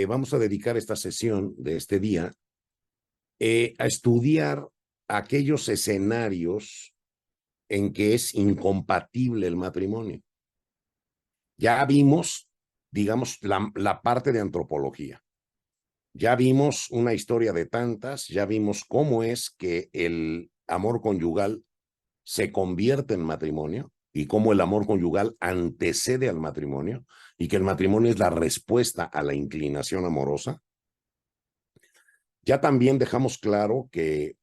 vamos a dedicar esta sesión de este día a estudiar aquellos escenarios en que es incompatible el matrimonio. Ya vimos, digamos, la parte de antropología. Ya vimos una historia de tantas, ya vimos cómo es que el amor conyugal se convierte en matrimonio y cómo el amor conyugal antecede al matrimonio y que el matrimonio es la respuesta a la inclinación amorosa. Ya también dejamos claro que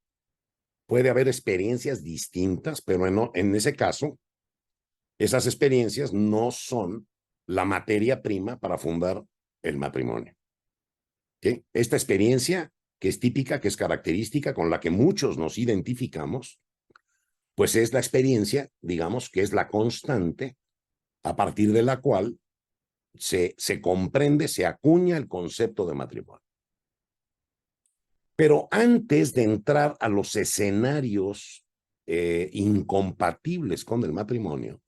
puede haber experiencias distintas, pero en ese caso, esas experiencias no son la materia prima para fundar el matrimonio. ¿Okay? Esta experiencia, que es típica, que es característica, con la que muchos nos identificamos, pues es la experiencia, digamos, que es la constante a partir de la cual se comprende, se acuña el concepto de matrimonio. Pero antes de entrar a los escenarios incompatibles con el matrimonio,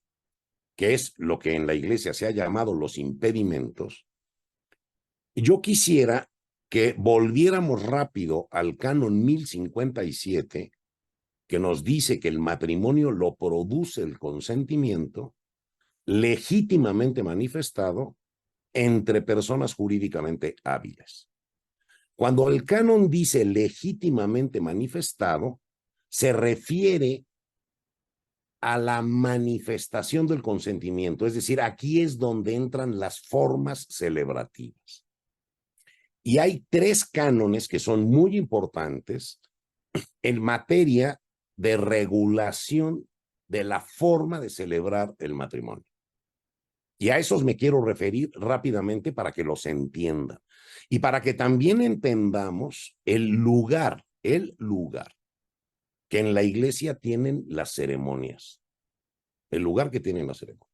que es lo que en la iglesia se ha llamado los impedimentos, yo quisiera que volviéramos rápido al canon 1057, que nos dice que el matrimonio lo produce el consentimiento legítimamente manifestado entre personas jurídicamente hábiles. Cuando el canon dice legítimamente manifestado, se refiere a la manifestación del consentimiento, es decir, aquí es donde entran las formas celebrativas. Y hay tres cánones que son muy importantes en materia de regulación de la forma de celebrar el matrimonio. Y a esos me quiero referir rápidamente para que los entiendan y para que también entendamos el lugar que en la iglesia tienen las ceremonias, el lugar que tienen las ceremonias.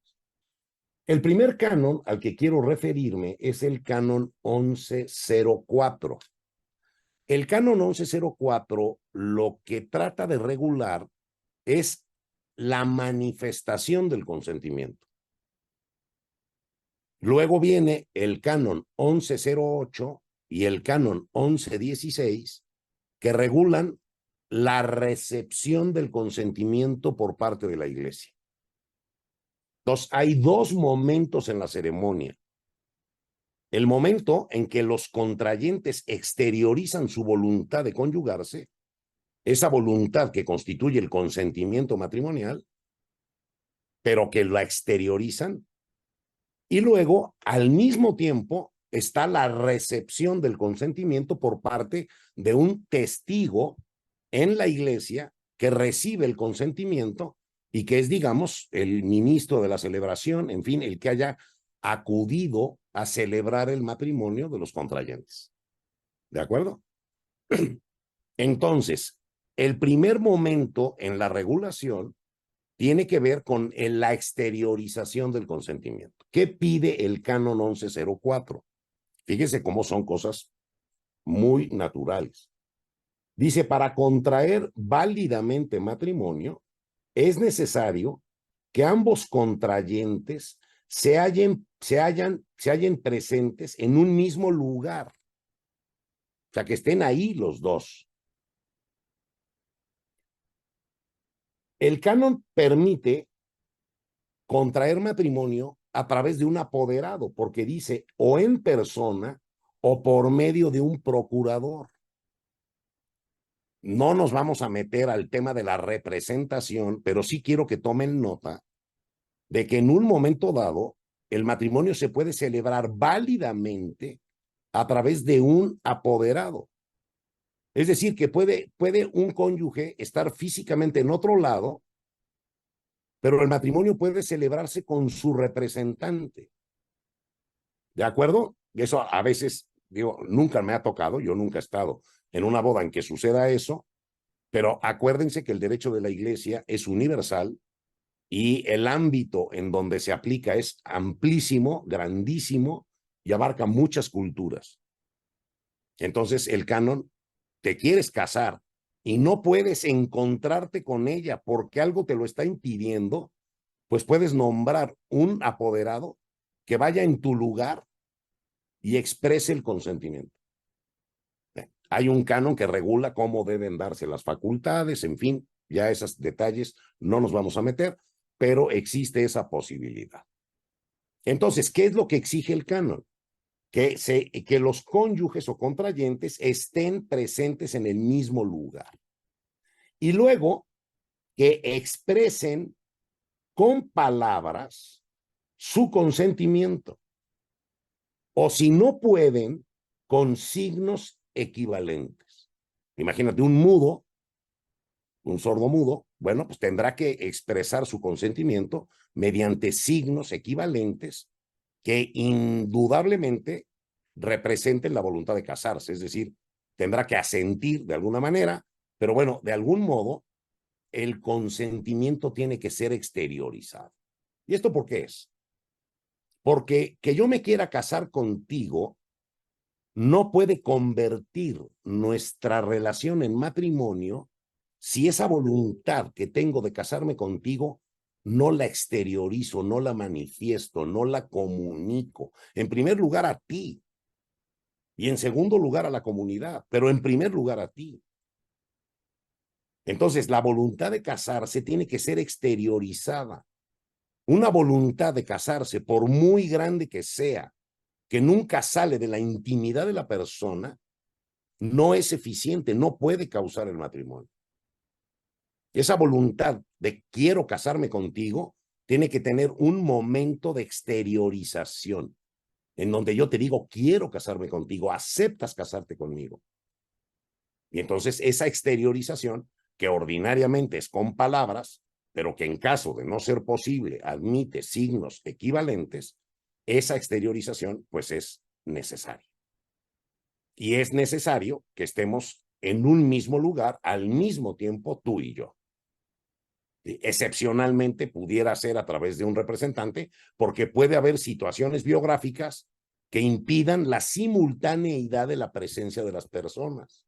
El primer canon al que quiero referirme es el canon 1104. El canon 1104 lo que trata de regular es la manifestación del consentimiento. Luego viene el canon 1108 y el canon 1116 que regulan la recepción del consentimiento por parte de la iglesia. Entonces, hay dos momentos en la ceremonia. El momento en que los contrayentes exteriorizan su voluntad de conyugarse, esa voluntad que constituye el consentimiento matrimonial, pero que la exteriorizan. Y luego, al mismo tiempo, está la recepción del consentimiento por parte de un testigo en la iglesia que recibe el consentimiento y que es, digamos, el ministro de la celebración, en fin, el que haya acudido a celebrar el matrimonio de los contrayentes. ¿De acuerdo? Entonces, el primer momento en la regulación tiene que ver con la exteriorización del consentimiento. ¿Qué pide el canon 1104? Fíjese cómo son cosas muy naturales. Dice, para contraer válidamente matrimonio, es necesario que ambos contrayentes se hallen presentes en un mismo lugar. O sea, que estén ahí los dos. El canon permite contraer matrimonio a través de un apoderado, porque dice o en persona o por medio de un procurador. No nos vamos a meter al tema de la representación, pero sí quiero que tomen nota de que en un momento dado el matrimonio se puede celebrar válidamente a través de un apoderado. Es decir, que puede un cónyuge estar físicamente en otro lado, pero el matrimonio puede celebrarse con su representante. ¿De acuerdo? Y eso a veces, digo, nunca me ha tocado, yo nunca he estado en una boda en que suceda eso, pero acuérdense que el derecho de la iglesia es universal y el ámbito en donde se aplica es amplísimo, grandísimo y abarca muchas culturas. Entonces, el canon, te quieres casar y no puedes encontrarte con ella porque algo te lo está impidiendo, pues puedes nombrar un apoderado que vaya en tu lugar y exprese el consentimiento. Hay un canon que regula cómo deben darse las facultades, en fin, ya esos detalles no nos vamos a meter, pero existe esa posibilidad. Entonces, ¿qué es lo que exige el canon? Que los cónyuges o contrayentes estén presentes en el mismo lugar. Y luego, que expresen con palabras su consentimiento. O si no pueden, con signos equivalentes. Imagínate un mudo, un sordo mudo, bueno, pues tendrá que expresar su consentimiento mediante signos equivalentes que indudablemente representen la voluntad de casarse, es decir, tendrá que asentir de alguna manera, pero bueno, de algún modo, el consentimiento tiene que ser exteriorizado. ¿Y esto por qué es? Porque que yo me quiera casar contigo no puede convertir nuestra relación en matrimonio si esa voluntad que tengo de casarme contigo no la exteriorizo, no la manifiesto, no la comunico. En primer lugar a ti y en segundo lugar a la comunidad, pero en primer lugar a ti. Entonces, la voluntad de casarse tiene que ser exteriorizada. Una voluntad de casarse, por muy grande que sea, que nunca sale de la intimidad de la persona, no es eficiente, no puede causar el matrimonio. Esa voluntad de quiero casarme contigo tiene que tener un momento de exteriorización, en donde yo te digo quiero casarme contigo, aceptas casarte conmigo. Y entonces esa exteriorización, que ordinariamente es con palabras, pero que en caso de no ser posible admite signos equivalentes, esa exteriorización pues es necesaria. Y es necesario que estemos en un mismo lugar al mismo tiempo tú y yo. Excepcionalmente pudiera ser a través de un representante, porque puede haber situaciones biográficas que impidan la simultaneidad de la presencia de las personas.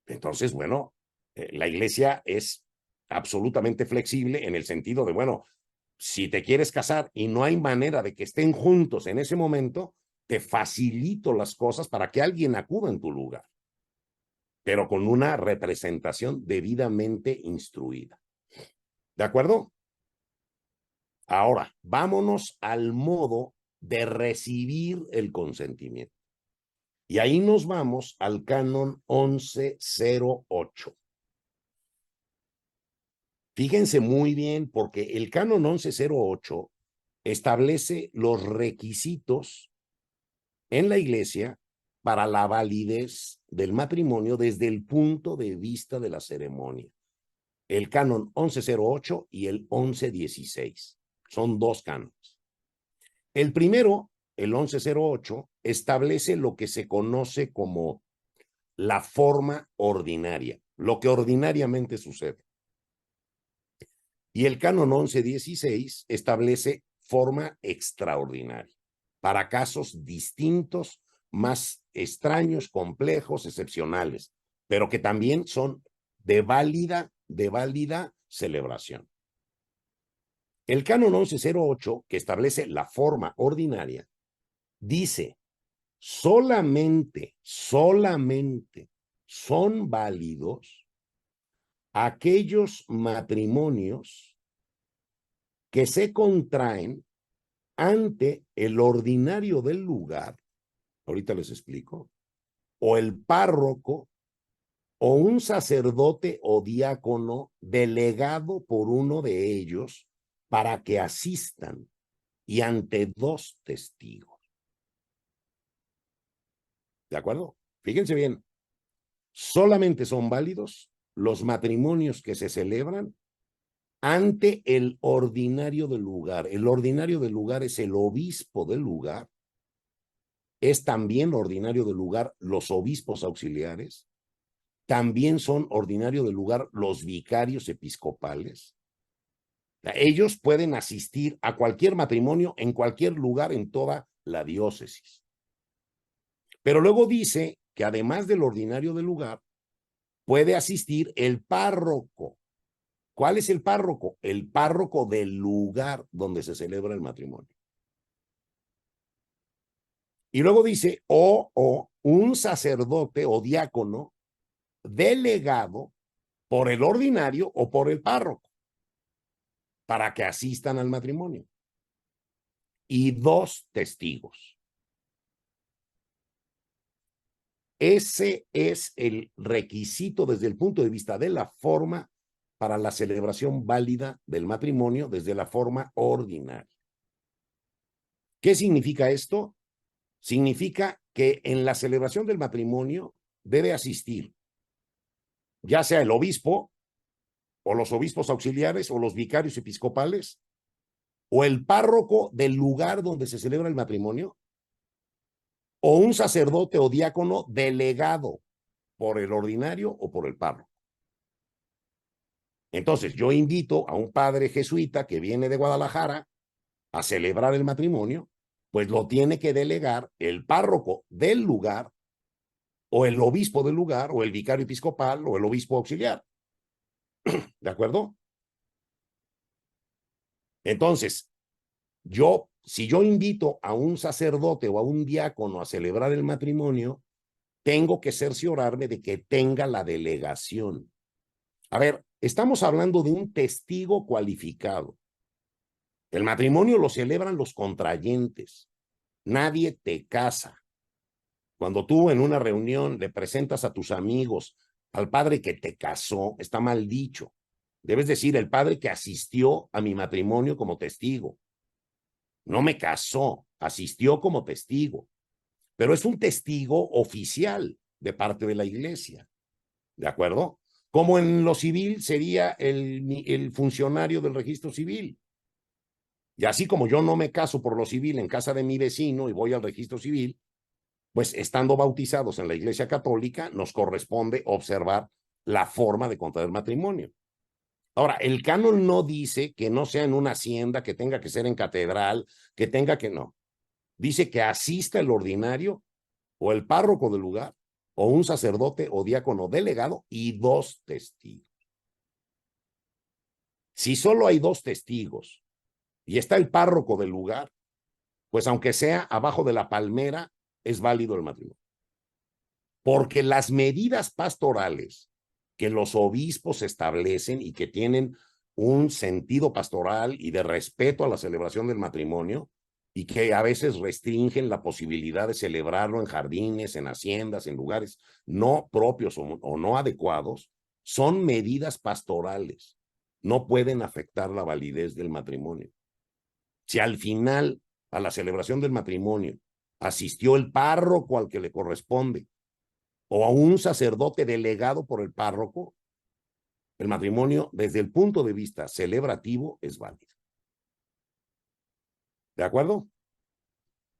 Entonces, bueno, la iglesia es absolutamente flexible en el sentido de, bueno, si te quieres casar y no hay manera de que estén juntos en ese momento, te facilito las cosas para que alguien acuda en tu lugar, pero con una representación debidamente instruida. ¿De acuerdo? Ahora, vámonos al modo de recibir el consentimiento. Y ahí nos vamos al canon 1108. Fíjense muy bien, porque el canon 1108 establece los requisitos en la iglesia para la validez del matrimonio desde el punto de vista de la ceremonia. El canon 1108 y el 1116. Son dos cánones. El primero, el 1108, establece lo que se conoce como la forma ordinaria, lo que ordinariamente sucede. Y el canon 1116 establece forma extraordinaria, para casos distintos, más extraños, complejos, excepcionales, pero que también son de válida celebración. El canon 1108, que establece la forma ordinaria, dice, solamente son válidos aquellos matrimonios que se contraen ante el ordinario del lugar, ahorita les explico, o el párroco, o un sacerdote o diácono delegado por uno de ellos para que asistan y ante dos testigos. ¿De acuerdo? Fíjense bien, solamente son válidos los matrimonios que se celebran ante el ordinario del lugar. El ordinario del lugar es el obispo del lugar, es también ordinario del lugar los obispos auxiliares, también son ordinario del lugar los vicarios episcopales. Ellos pueden asistir a cualquier matrimonio en cualquier lugar en toda la diócesis. Pero luego dice que además del ordinario del lugar, puede asistir el párroco. ¿Cuál es el párroco? El párroco del lugar donde se celebra el matrimonio. Y luego dice, o un sacerdote o diácono delegado por el ordinario o por el párroco para que asistan al matrimonio. Y 2 testigos. Ese es el requisito desde el punto de vista de la forma para la celebración válida del matrimonio desde la forma ordinaria. ¿Qué significa esto? Significa que en la celebración del matrimonio debe asistir ya sea el obispo o los obispos auxiliares o los vicarios episcopales o el párroco del lugar donde se celebra el matrimonio o un sacerdote o diácono delegado por el ordinario o por el párroco. Entonces, yo invito a un padre jesuita que viene de Guadalajara a celebrar el matrimonio, pues lo tiene que delegar el párroco del lugar o el obispo del lugar o el vicario episcopal o el obispo auxiliar. ¿De acuerdo? Entonces, si yo invito a un sacerdote o a un diácono a celebrar el matrimonio, tengo que cerciorarme de que tenga la delegación. A ver, estamos hablando de un testigo cualificado. El matrimonio lo celebran los contrayentes. Nadie te casa. Cuando tú en una reunión le presentas a tus amigos al padre que te casó, está mal dicho. Debes decir el padre que asistió a mi matrimonio como testigo. No me casó, asistió como testigo, pero es un testigo oficial de parte de la iglesia. ¿De acuerdo? Como en lo civil sería el funcionario del registro civil. Y así como yo no me caso por lo civil en casa de mi vecino y voy al registro civil, pues estando bautizados en la Iglesia Católica, nos corresponde observar la forma de contraer matrimonio. Ahora, el canon no dice que no sea en una hacienda, que tenga que ser en catedral, que tenga que no. Dice que asista el ordinario o el párroco del lugar o un sacerdote o diácono delegado y 2 testigos. Si solo hay 2 testigos y está el párroco del lugar, pues aunque sea abajo de la palmera, es válido el matrimonio. Porque las medidas pastorales que los obispos establecen y que tienen un sentido pastoral y de respeto a la celebración del matrimonio y que a veces restringen la posibilidad de celebrarlo en jardines, en haciendas, en lugares no propios o no adecuados, son medidas pastorales. No pueden afectar la validez del matrimonio. Si al final, a la celebración del matrimonio, asistió el párroco al que le corresponde o a un sacerdote delegado por el párroco, el matrimonio, desde el punto de vista celebrativo, es válido. ¿De acuerdo?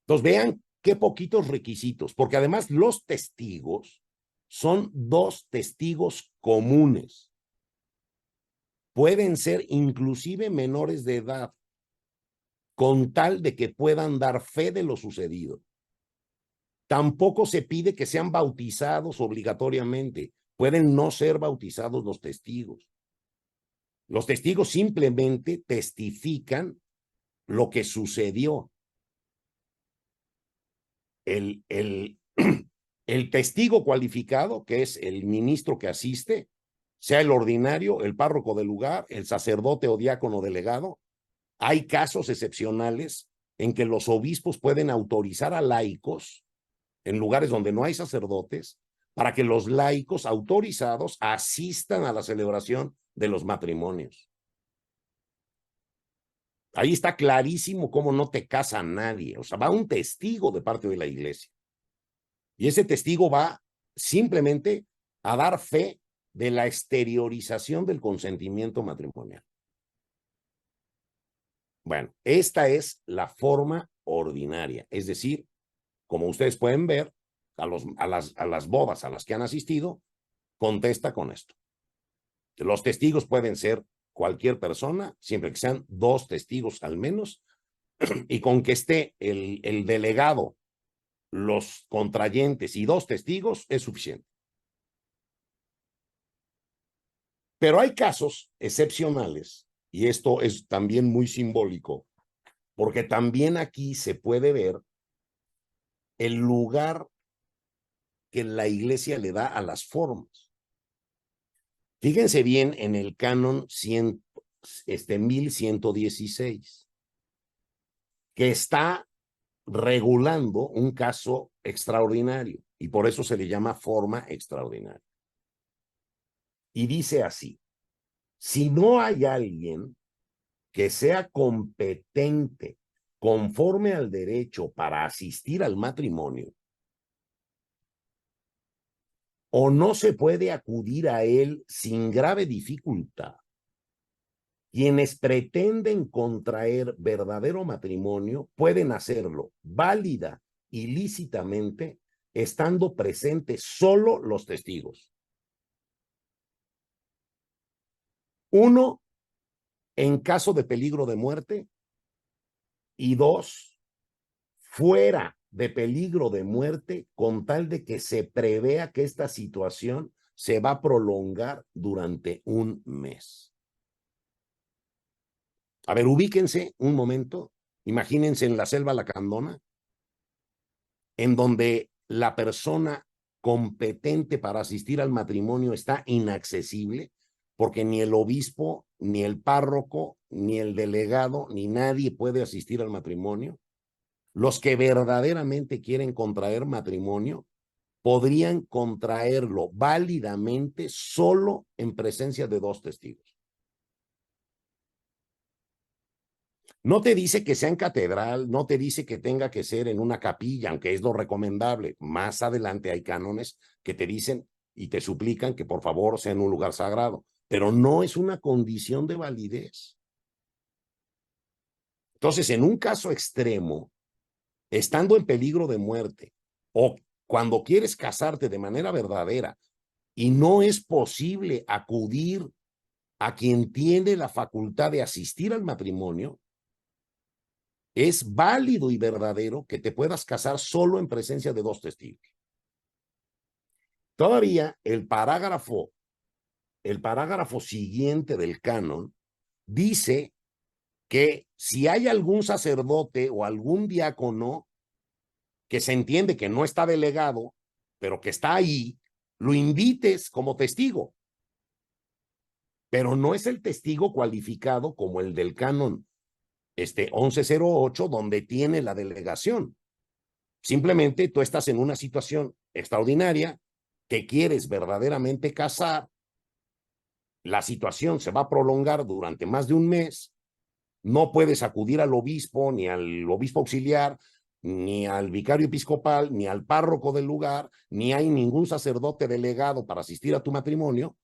Entonces, vean qué poquitos requisitos, porque además los testigos son 2 testigos comunes. Pueden ser inclusive menores de edad, con tal de que puedan dar fe de lo sucedido. Tampoco se pide que sean bautizados obligatoriamente. Pueden no ser bautizados los testigos. Los testigos simplemente testifican lo que sucedió. El testigo cualificado, que es el ministro que asiste, sea el ordinario, el párroco del lugar, el sacerdote o diácono delegado. Hay casos excepcionales en que los obispos pueden autorizar a laicos en lugares donde no hay sacerdotes para que los laicos autorizados asistan a la celebración de los matrimonios. Ahí está clarísimo cómo no te casa nadie. O sea, va un testigo de parte de la iglesia. Y ese testigo va simplemente a dar fe de la exteriorización del consentimiento matrimonial. Bueno, esta es la forma ordinaria. Es decir, como ustedes pueden ver, a las bodas a las que han asistido, contesta con esto. Los testigos pueden ser cualquier persona, siempre que sean 2 testigos al menos, y con que esté el delegado, los contrayentes y 2 testigos es suficiente. Pero hay casos excepcionales, y esto es también muy simbólico, porque también aquí se puede ver el lugar que la iglesia le da a las formas. Fíjense bien en el canon 1116, que está regulando un caso extraordinario y por eso se le llama forma extraordinaria. Y dice así: si no hay alguien que sea competente conforme al derecho para asistir al matrimonio, o no se puede acudir a él sin grave dificultad, quienes pretenden contraer verdadero matrimonio pueden hacerlo válida y lícitamente, estando presentes solo los testigos. Uno, en caso de peligro de muerte, y dos, fuera de peligro de muerte, con tal de que se prevea que esta situación se va a prolongar durante un mes. A ver, ubíquense un momento, imagínense en la selva lacandona, en donde la persona competente para asistir al matrimonio está inaccesible, porque ni el obispo, ni el párroco, ni el delegado, ni nadie puede asistir al matrimonio. Los que verdaderamente quieren contraer matrimonio podrían contraerlo válidamente solo en presencia de dos testigos. No te dice que sea en catedral, no te dice que tenga que ser en una capilla, aunque es lo recomendable. Más adelante hay cánones que te dicen y te suplican que por favor sea en un lugar sagrado, pero no es una condición de validez. Entonces, en un caso extremo, estando en peligro de muerte, o cuando quieres casarte de manera verdadera y no es posible acudir a quien tiene la facultad de asistir al matrimonio, es válido y verdadero que te puedas casar solo en presencia de dos testigos. Todavía el parágrafo siguiente del canon dice que si hay algún sacerdote o algún diácono que se entiende que no está delegado, pero que está ahí, lo invites como testigo. Pero no es el testigo cualificado como el del canon 1108, donde tiene la delegación. Simplemente tú estás en una situación extraordinaria que quieres verdaderamente casar, la situación se va a prolongar durante más de un mes, no puedes acudir al obispo, ni al obispo auxiliar, ni al vicario episcopal, ni al párroco del lugar, ni hay ningún sacerdote delegado para asistir a tu matrimonio,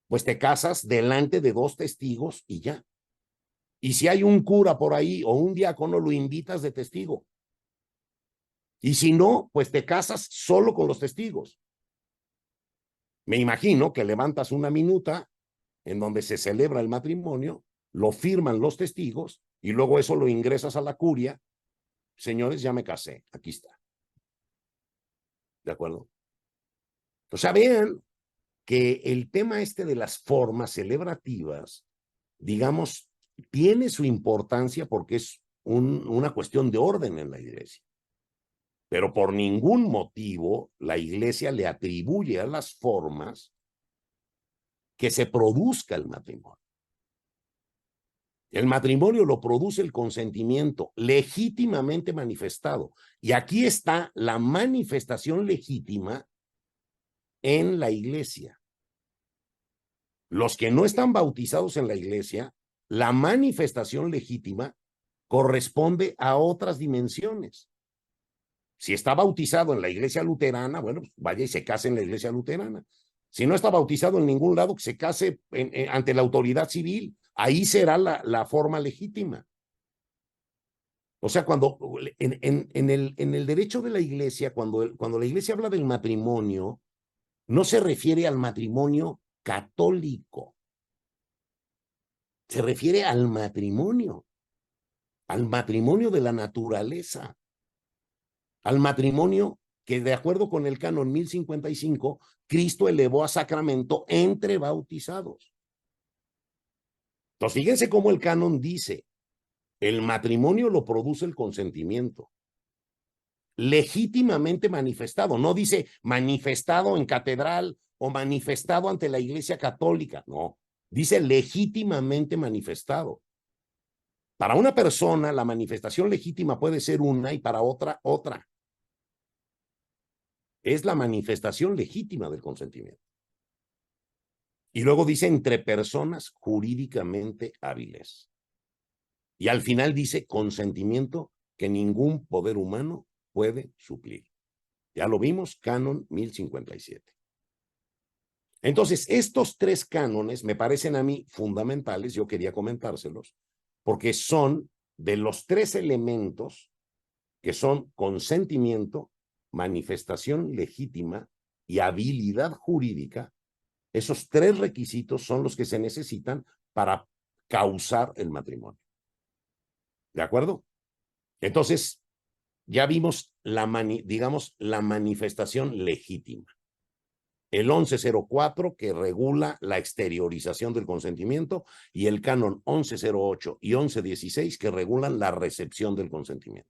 pues te casas delante de dos testigos y ya. Y si hay un cura por ahí o un diácono, lo invitas de testigo. Y si no, pues te casas solo con los testigos. Me imagino que levantas una minuta en donde se celebra el matrimonio, lo firman los testigos y luego eso lo ingresas a la curia. Señores, ya me casé, aquí está. ¿De acuerdo? O sea, vean que el tema de las formas celebrativas, digamos, tiene su importancia porque es una cuestión de orden en la iglesia. Pero por ningún motivo la iglesia le atribuye a las formas que se produzca el matrimonio. El matrimonio lo produce el consentimiento legítimamente manifestado. Y aquí está la manifestación legítima en la iglesia. Los que no están bautizados en la iglesia, la manifestación legítima corresponde a otras dimensiones. Si está bautizado en la iglesia luterana, bueno, pues vaya y se case en la iglesia luterana. Si no está bautizado en ningún lado, que se case ante la autoridad civil. Ahí será la forma legítima. O sea, cuando en el derecho de la iglesia, cuando la iglesia habla del matrimonio, no se refiere al matrimonio católico. Se refiere al matrimonio de la naturaleza, al matrimonio que de acuerdo con el canon 1055, Cristo elevó a sacramento entre bautizados. Entonces, fíjense cómo el canon dice, el matrimonio lo produce el consentimiento. legítimamente manifestado. No dice manifestado en catedral o manifestado ante la Iglesia Católica. No, dice legítimamente manifestado. Para una persona, la manifestación legítima puede ser una y para otra, otra. Es la manifestación legítima del consentimiento. Y luego dice entre personas jurídicamente hábiles. Y al final dice consentimiento que ningún poder humano puede suplir. Ya lo vimos, Canon 1057. Entonces, estos tres cánones me parecen a mí fundamentales, yo quería comentárselos, porque son de los tres elementos que son consentimiento, manifestación legítima y habilidad jurídica. Esos tres requisitos son los que se necesitan para causar el matrimonio. ¿De acuerdo? Entonces, ya vimos digamos, la manifestación legítima. El 1104 que regula la exteriorización del consentimiento y el canon 1108 y 1116 que regulan la recepción del consentimiento.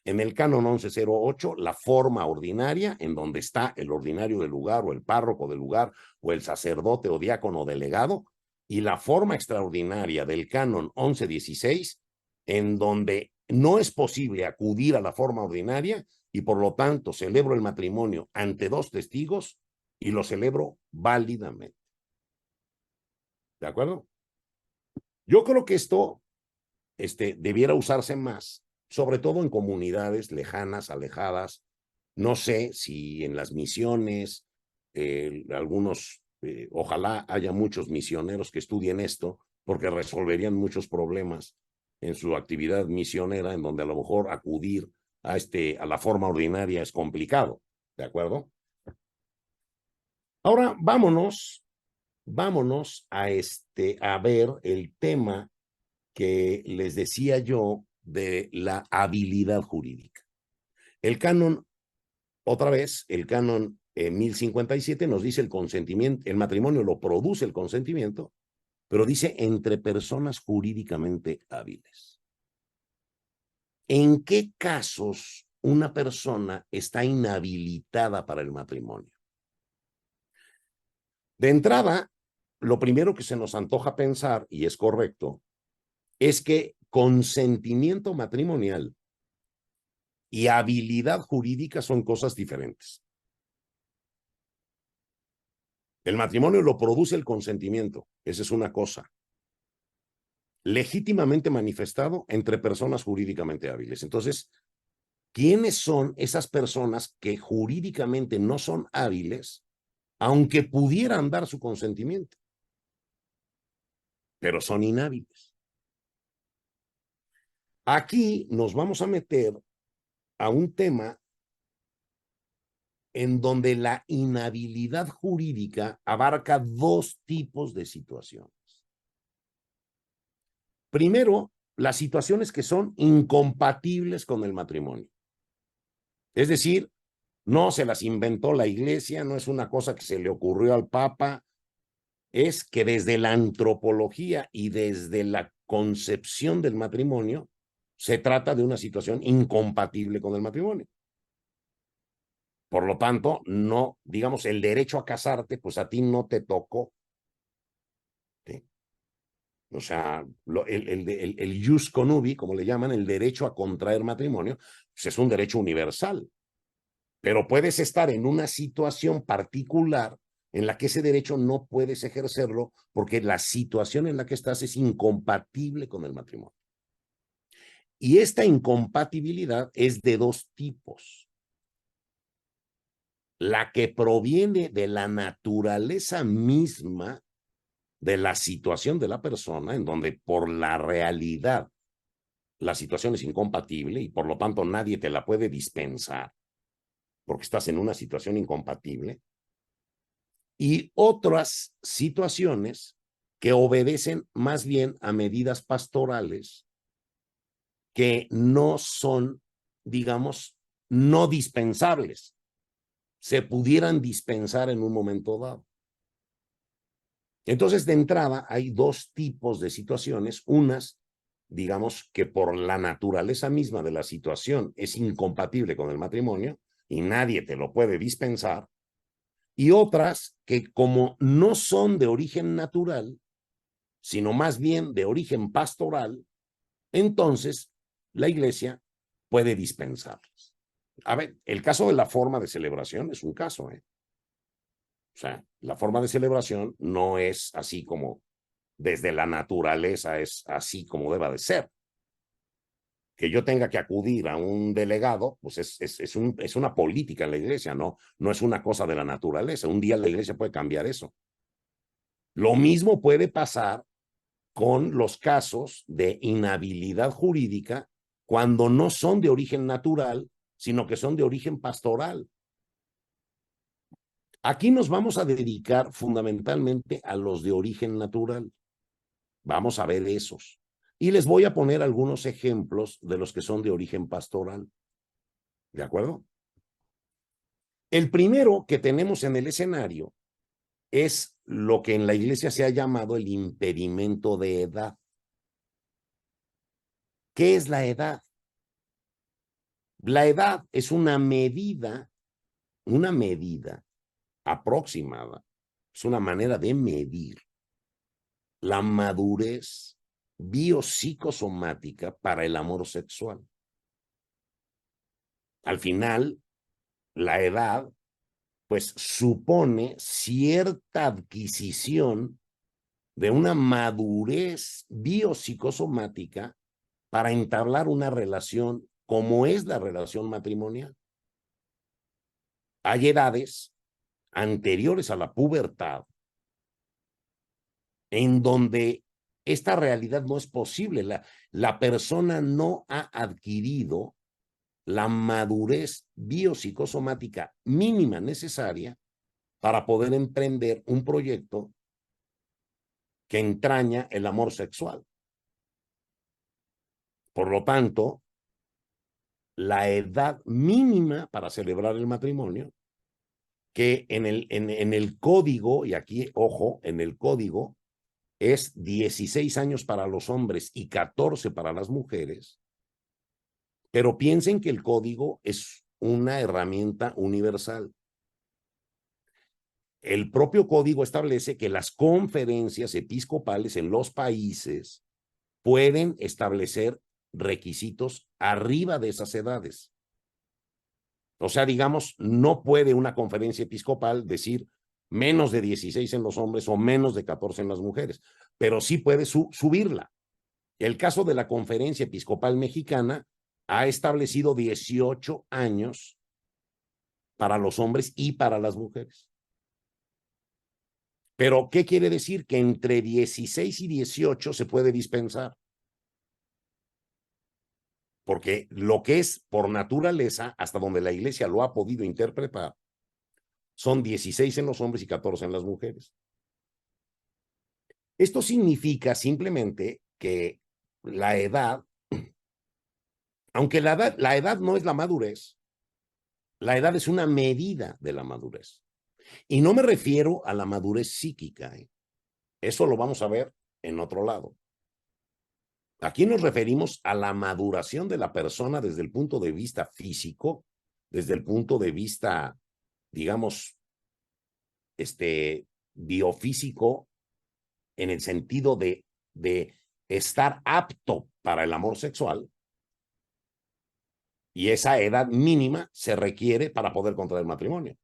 En el canon 1108, la forma ordinaria, en donde está el ordinario del lugar o el párroco del lugar o el sacerdote o diácono delegado, y la forma extraordinaria del canon 1116, en donde no es posible acudir a la forma ordinaria y por lo tanto celebro el matrimonio ante dos testigos y lo celebro válidamente. ¿De acuerdo? Yo creo que esto debiera usarse más, sobre todo en comunidades lejanas, alejadas. No sé si en las misiones, algunos, ojalá haya muchos misioneros que estudien esto, porque resolverían muchos problemas en su actividad misionera, en donde a lo mejor acudir a la forma ordinaria es complicado. ¿De acuerdo? Ahora vámonos a ver el tema que les decía yo de la habilidad jurídica. El canon, otra vez, el canon 1057 nos dice el consentimiento, el matrimonio lo produce el consentimiento, pero dice entre personas jurídicamente hábiles. ¿En qué casos una persona está inhabilitada para el matrimonio? De entrada, lo primero que se nos antoja pensar, y es correcto, es que consentimiento matrimonial y habilidad jurídica son cosas diferentes. El matrimonio lo produce el consentimiento, esa es una cosa. Legítimamente manifestado entre personas jurídicamente hábiles. Entonces, ¿quiénes son esas personas que jurídicamente no son hábiles, aunque pudieran dar su consentimiento, pero son inhábiles? Aquí nos vamos a meter a un tema en donde la inhabilidad jurídica abarca dos tipos de situaciones. Primero, las situaciones que son incompatibles con el matrimonio. Es decir, no se las inventó la Iglesia, no es una cosa que se le ocurrió al Papa, es que desde la antropología y desde la concepción del matrimonio se trata de una situación incompatible con el matrimonio. Por lo tanto, no, digamos, el derecho a casarte, pues a ti no te tocó. ¿Sí? O sea, el jus conubi, como le llaman, el derecho a contraer matrimonio, pues es un derecho universal. Pero puedes estar en una situación particular en la que ese derecho no puedes ejercerlo porque la situación en la que estás es incompatible con el matrimonio. Y esta incompatibilidad es de dos tipos. La que proviene de la naturaleza misma de la situación de la persona, en donde por la realidad la situación es incompatible y por lo tanto nadie te la puede dispensar porque estás en una situación incompatible, y otras situaciones que obedecen más bien a medidas pastorales que no son, digamos, no dispensables. Se pudieran dispensar en un momento dado. Entonces, de entrada, hay dos tipos de situaciones, unas digamos que por la naturaleza misma de la situación es incompatible con el matrimonio y nadie te lo puede dispensar, y otras que como no son de origen natural, sino más bien de origen pastoral, entonces la iglesia puede dispensarlas. A ver, el caso de la forma de celebración es un caso, ¿eh? O sea, la forma de celebración no es así como desde la naturaleza, es así como deba de ser. Que yo tenga que acudir a un delegado, pues es una política en la iglesia, no es una cosa de la naturaleza. Un día la iglesia puede cambiar eso. Lo mismo puede pasar con los casos de inhabilidad jurídica cuando no son de origen natural, sino que son de origen pastoral. Aquí nos vamos a dedicar fundamentalmente a los de origen natural. Vamos a ver esos. Y les voy a poner algunos ejemplos de los que son de origen pastoral. ¿De acuerdo? El primero que tenemos en el escenario es lo que en la iglesia se ha llamado el impedimento de edad. ¿Qué es la edad? La edad es una medida aproximada, es una manera de medir la madurez biopsicosomática para el amor sexual. Al final, la edad, pues, supone cierta adquisición de una madurez biopsicosomática para entablar una relación como es la relación matrimonial. Hay edades anteriores a la pubertad en donde esta realidad no es posible. La persona no ha adquirido la madurez biopsicosomática mínima necesaria para poder emprender un proyecto que entraña el amor sexual. Por lo tanto, la edad mínima para celebrar el matrimonio, que en el código, y aquí, ojo, en el código, es 16 años para los hombres y 14 para las mujeres, pero piensen que el código es una herramienta universal. El propio código establece que las conferencias episcopales en los países pueden establecer requisitos arriba de esas edades. O sea, digamos, no puede una conferencia episcopal decir menos de 16 en los hombres o menos de 14 en las mujeres, pero sí puede subirla. El caso de la Conferencia Episcopal Mexicana ha establecido 18 años para los hombres y para las mujeres. Pero, ¿qué quiere decir? Que entre 16 y 18 se puede dispensar. Porque lo que es por naturaleza, hasta donde la iglesia lo ha podido interpretar, son 16 en los hombres y 14 en las mujeres. Esto significa simplemente que la edad, aunque la edad no es la madurez, la edad es una medida de la madurez. Y no me refiero a la madurez psíquica. Eso lo vamos a ver en otro lado. Aquí nos referimos a la maduración de la persona desde el punto de vista físico, desde el punto de vista, digamos, biofísico, en el sentido de estar apto para el amor sexual, y esa edad mínima se requiere para poder contraer matrimonio.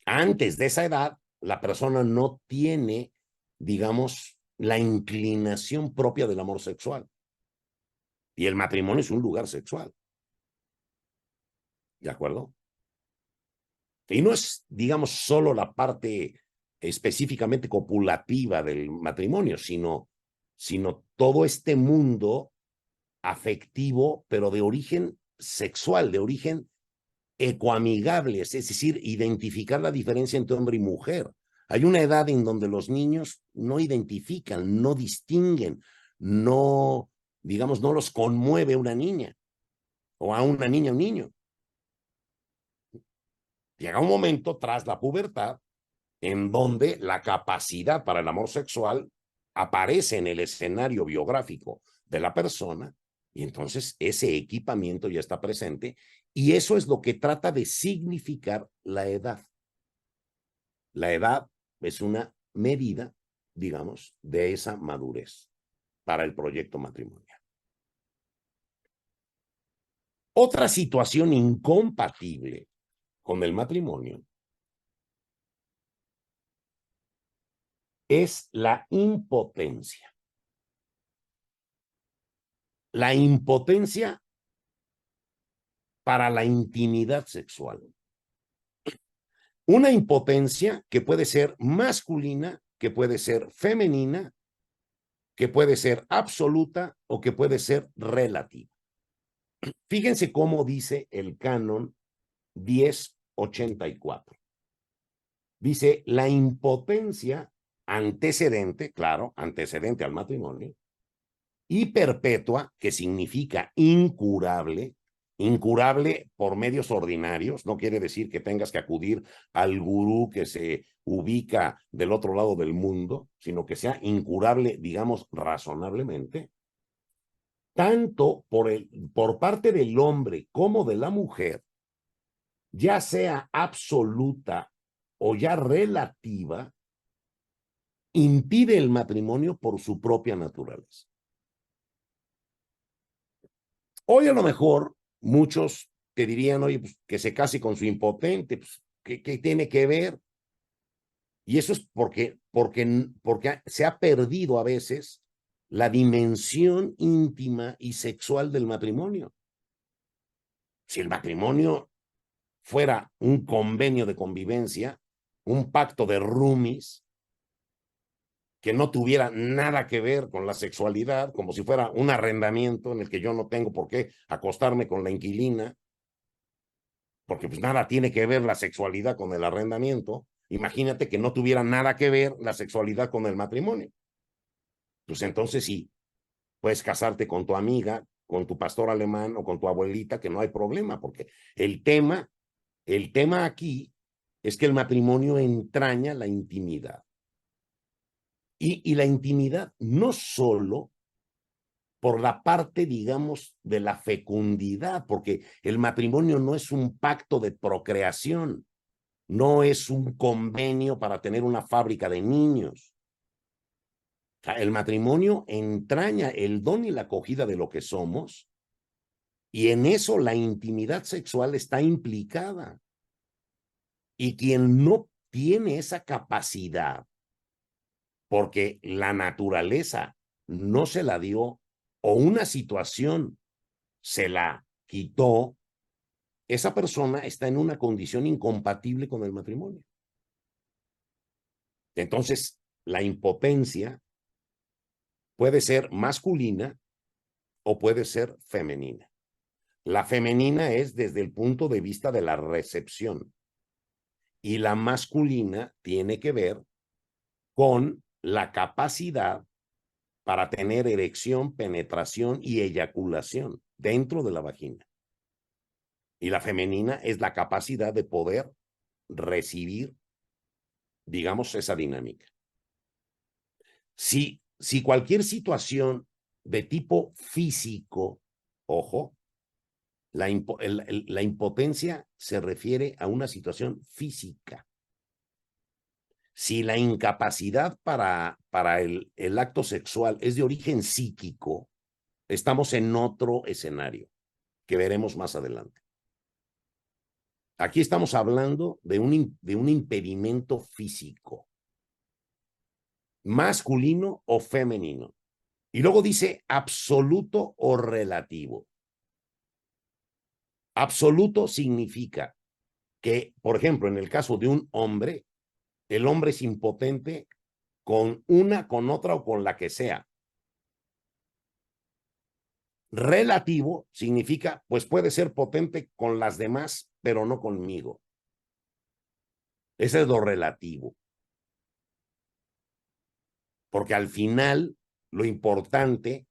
Antes de esa edad, la persona no tiene, digamos, la inclinación propia del amor sexual. Y el matrimonio es un lugar sexual. ¿De acuerdo? Y no es, digamos, solo la parte específicamente copulativa del matrimonio, sino todo este mundo afectivo, pero de origen sexual, de origen ecoamigable, es decir, identificar la diferencia entre hombre y mujer. Hay una edad en donde los niños no identifican, no distinguen, no, digamos, no los conmueve una niña o a una niña o un niño. Llega un momento tras la pubertad en donde la capacidad para el amor sexual aparece en el escenario biográfico de la persona, y entonces ese equipamiento ya está presente, y eso es lo que trata de significar la edad. La edad es una medida, digamos, de esa madurez para el proyecto matrimonial. Otra situación incompatible con el matrimonio es la impotencia. La impotencia para la intimidad sexual. Una impotencia que puede ser masculina, que puede ser femenina, que puede ser absoluta o que puede ser relativa. Fíjense cómo dice el canon 1084. Dice, la impotencia antecedente, claro, antecedente al matrimonio, y perpetua, que significa incurable, incurable por medios ordinarios, no quiere decir que tengas que acudir al gurú que se ubica del otro lado del mundo, sino que sea incurable, digamos, razonablemente, tanto por parte del hombre como de la mujer, ya sea absoluta o ya relativa, impide el matrimonio por su propia naturaleza. Hoy a lo mejor muchos te dirían, oye, pues, que se case con su impotente, pues, ¿qué tiene que ver? Y eso es porque se ha perdido a veces la dimensión íntima y sexual del matrimonio. Si el matrimonio fuera un convenio de convivencia, un pacto de roomies, que no tuviera nada que ver con la sexualidad, como si fuera un arrendamiento en el que yo no tengo por qué acostarme con la inquilina, porque pues nada tiene que ver la sexualidad con el arrendamiento. Imagínate que no tuviera nada que ver la sexualidad con el matrimonio. Pues entonces sí, puedes casarte con tu amiga, con tu pastor alemán o con tu abuelita, que no hay problema, porque el tema aquí es que el matrimonio entraña la intimidad. Y la intimidad no solo por la parte, digamos, de la fecundidad, porque el matrimonio no es un pacto de procreación, no es un convenio para tener una fábrica de niños. O sea, el matrimonio entraña el don y la acogida de lo que somos, y en eso la intimidad sexual está implicada. Y quien no tiene esa capacidad, porque la naturaleza no se la dio o una situación se la quitó, esa persona está en una condición incompatible con el matrimonio. Entonces, la impotencia puede ser masculina o puede ser femenina. La femenina es desde el punto de vista de la recepción y la masculina tiene que ver con la capacidad para tener erección, penetración y eyaculación dentro de la vagina. Y la femenina es la capacidad de poder recibir, digamos, esa dinámica. Si cualquier situación de tipo físico, ojo, la impotencia se refiere a una situación física. Si la incapacidad para el acto sexual es de origen psíquico, estamos en otro escenario que veremos más adelante. Aquí estamos hablando de un impedimento físico, masculino o femenino. Y luego dice absoluto o relativo. Absoluto significa que, por ejemplo, en el caso de un hombre, el hombre es impotente con una, con otra o con la que sea. Relativo significa, pues puede ser potente con las demás, pero no conmigo. Ese es lo relativo. Porque al final, lo importante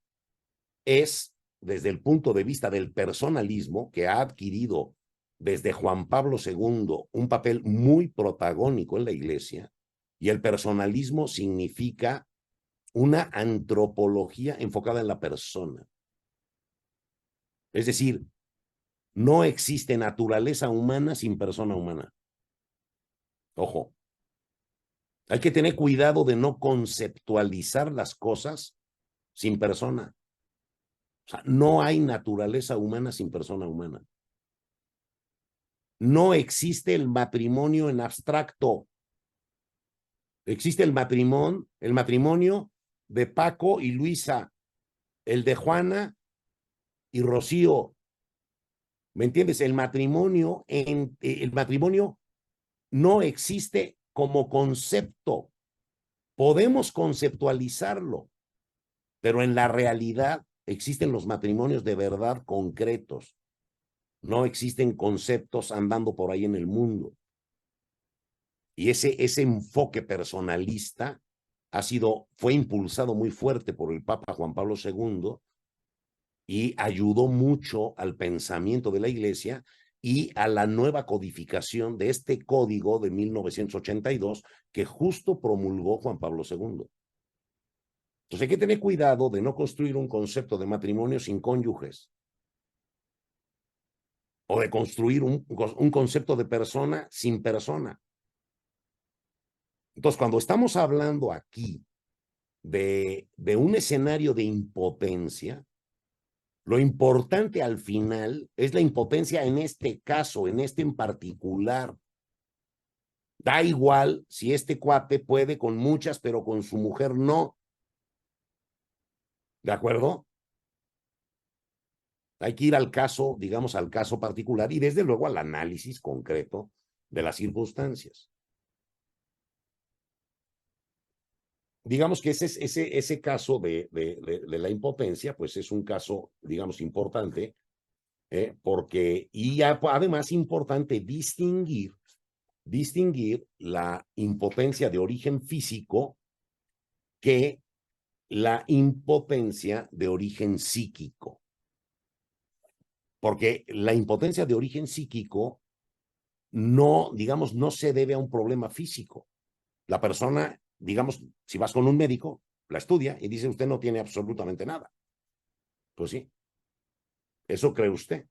es, desde el punto de vista del personalismo, que ha adquirido desde Juan Pablo II un papel muy protagónico en la Iglesia, y el personalismo significa una antropología enfocada en la persona. Es decir, no existe naturaleza humana sin persona humana. Ojo, hay que tener cuidado de no conceptualizar las cosas sin persona. O sea, no hay naturaleza humana sin persona humana. No existe el matrimonio en abstracto. Existe el matrimonio de Paco y Luisa, el de Juana y Rocío. ¿Me entiendes? El matrimonio no existe como concepto. Podemos conceptualizarlo, pero en la realidad existen los matrimonios de verdad concretos. No existen conceptos andando por ahí en el mundo. Y ese enfoque personalista fue impulsado muy fuerte por el Papa Juan Pablo II y ayudó mucho al pensamiento de la Iglesia y a la nueva codificación de este código de 1982 que justo promulgó Juan Pablo II. Entonces hay que tener cuidado de no construir un concepto de matrimonio sin cónyuges o de construir un concepto de persona sin persona. Entonces, cuando estamos hablando aquí de un escenario de impotencia, lo importante al final es la impotencia en este caso, en este en particular. Da igual si este cuate puede con muchas, pero con su mujer no. ¿De acuerdo? Hay que ir al caso, digamos, al caso particular y desde luego al análisis concreto de las circunstancias. Digamos que ese caso de la impotencia, pues es un caso, digamos, importante, porque, y además importante distinguir la impotencia de origen físico que la impotencia de origen psíquico. Porque la impotencia de origen psíquico no, digamos, no se debe a un problema físico. La persona, digamos, si vas con un médico, la estudia y dice usted no tiene absolutamente nada. Pues sí, eso cree usted.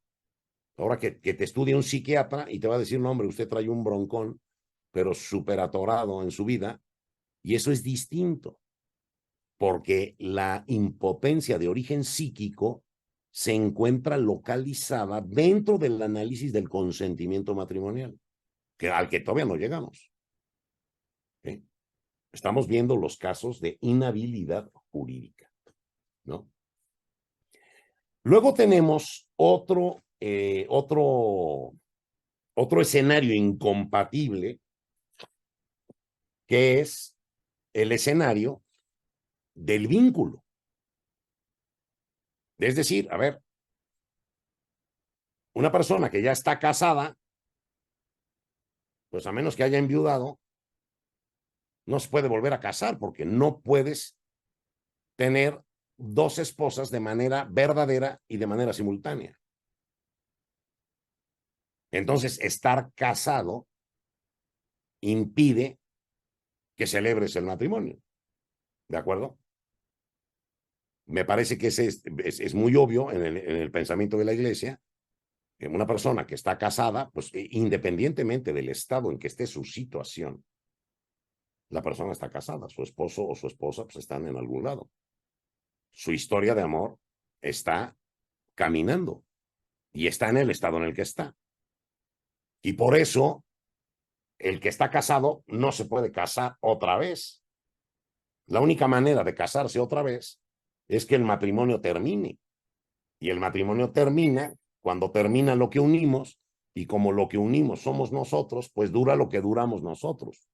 Ahora que te estudie un psiquiatra y te va a decir, no, hombre, usted trae un broncón, pero súper atorado en su vida, y eso es distinto, porque la impotencia de origen psíquico se encuentra localizada dentro del análisis del consentimiento matrimonial, al que todavía no llegamos. ¿Sí? Estamos viendo los casos de inhabilidad jurídica, ¿no? Luego tenemos otro escenario incompatible, que es el escenario del vínculo. Es decir, a ver, una persona que ya está casada, pues a menos que haya enviudado, no se puede volver a casar porque no puedes tener dos esposas de manera verdadera y de manera simultánea. Entonces, estar casado impide que celebres el matrimonio. ¿De acuerdo? Me parece que ese es muy obvio en el pensamiento de la Iglesia. Una persona que está casada, pues independientemente del estado en que esté su situación, la persona está casada, su esposo o su esposa pues están en algún lado. Su historia de amor está caminando y está en el estado en el que está. Y por eso el que está casado no se puede casar otra vez. La única manera de casarse otra vez es que el matrimonio termine. Y el matrimonio termina cuando termina lo que unimos, y como lo que unimos somos nosotros, pues dura lo que duramos nosotros.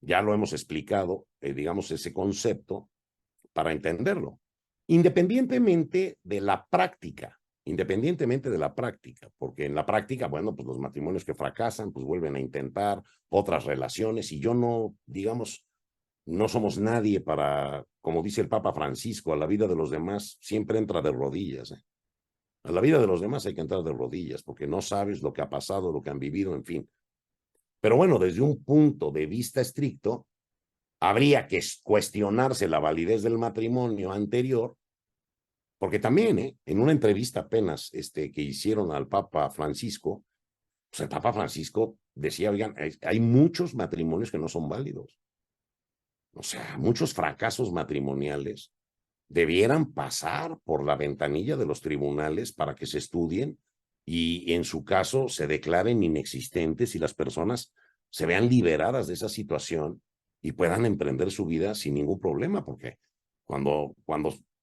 Ya lo hemos explicado, digamos, ese concepto para entenderlo. Independientemente de la práctica, porque en la práctica, bueno, pues los matrimonios que fracasan, pues vuelven a intentar otras relaciones, y yo no, digamos, no somos nadie para, como dice el Papa Francisco, a la vida de los demás siempre entra de rodillas. A la vida de los demás hay que entrar de rodillas, porque no sabes lo que ha pasado, lo que han vivido, en fin. Pero bueno, desde un punto de vista estricto, habría que cuestionarse la validez del matrimonio anterior, porque también, en una entrevista apenas que hicieron al Papa Francisco, pues el Papa Francisco decía, oigan, hay muchos matrimonios que no son válidos. O sea, muchos fracasos matrimoniales debieran pasar por la ventanilla de los tribunales para que se estudien y en su caso se declaren inexistentes y las personas se vean liberadas de esa situación y puedan emprender su vida sin ningún problema, porque cuando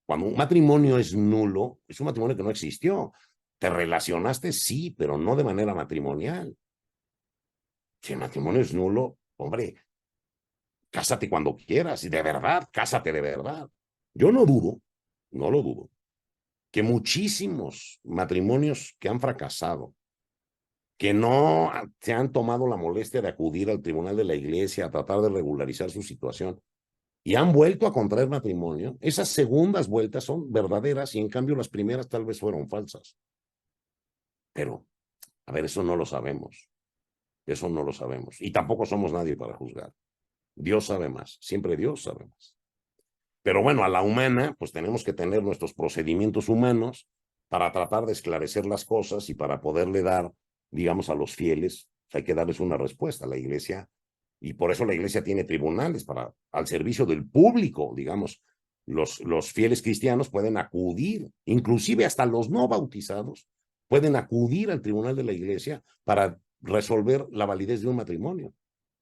un matrimonio es nulo, es un matrimonio que no existió. Te relacionaste, sí, pero no de manera matrimonial. Si el matrimonio es nulo, hombre, cásate cuando quieras y de verdad, cásate de verdad. Yo no dudo, no lo dudo, que muchísimos matrimonios que han fracasado, que no se han tomado la molestia de acudir al tribunal de la iglesia a tratar de regularizar su situación y han vuelto a contraer matrimonio, esas segundas vueltas son verdaderas y en cambio las primeras tal vez fueron falsas. Pero, a ver, eso no lo sabemos. Eso no lo sabemos. Y tampoco somos nadie para juzgar. Dios sabe más. Siempre Dios sabe más. Pero bueno, a la humana, pues tenemos que tener nuestros procedimientos humanos para tratar de esclarecer las cosas y para poderle dar, digamos, a los fieles, hay que darles una respuesta a la iglesia. Y por eso la iglesia tiene tribunales para, al servicio del público, digamos. Los fieles cristianos pueden acudir, inclusive hasta los no bautizados, pueden acudir al tribunal de la iglesia para resolver la validez de un matrimonio.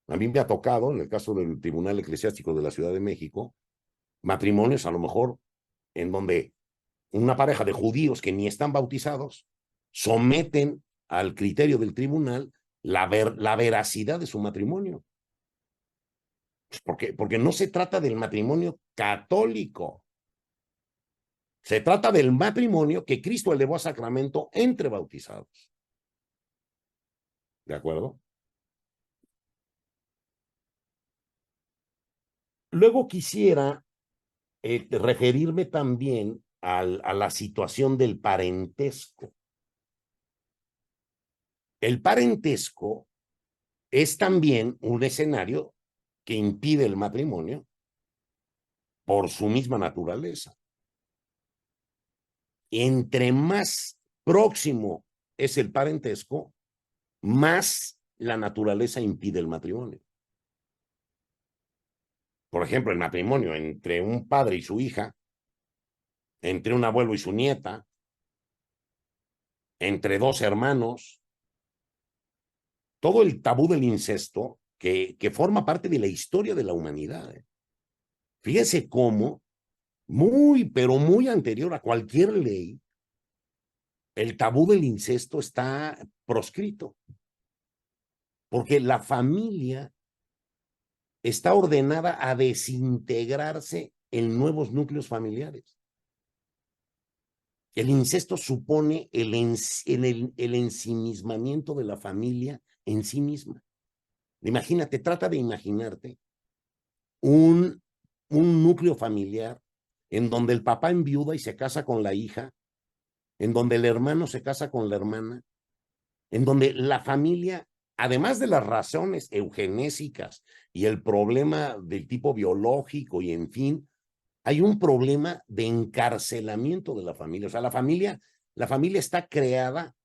A mí me ha tocado, en el caso del Tribunal Eclesiástico de la Ciudad de México, matrimonios a lo mejor en donde una pareja de judíos que ni están bautizados someten al criterio del tribunal la veracidad de su matrimonio. Porque no se trata del matrimonio católico, se trata del matrimonio que Cristo elevó a sacramento entre bautizados. ¿De acuerdo? Luego quisiera referirme también a la situación del parentesco. El parentesco es también un escenario que impide el matrimonio por su misma naturaleza. Entre más próximo es el parentesco, más la naturaleza impide el matrimonio. Por ejemplo, el matrimonio entre un padre y su hija, entre un abuelo y su nieta, entre dos hermanos, todo el tabú del incesto que forma parte de la historia de la humanidad. Fíjese cómo, muy, pero muy anterior a cualquier ley, el tabú del incesto está proscrito, porque la familia está ordenada a desintegrarse en nuevos núcleos familiares. El incesto supone el ensimismamiento de la familia en sí misma. Imagínate, trata de imaginarte un núcleo familiar en donde el papá enviuda y se casa con la hija, en donde el hermano se casa con la hermana, en donde la familia, además de las razones eugenésicas y el problema del tipo biológico y en fin, hay un problema de encarcelamiento de la familia. O sea, la familia está creada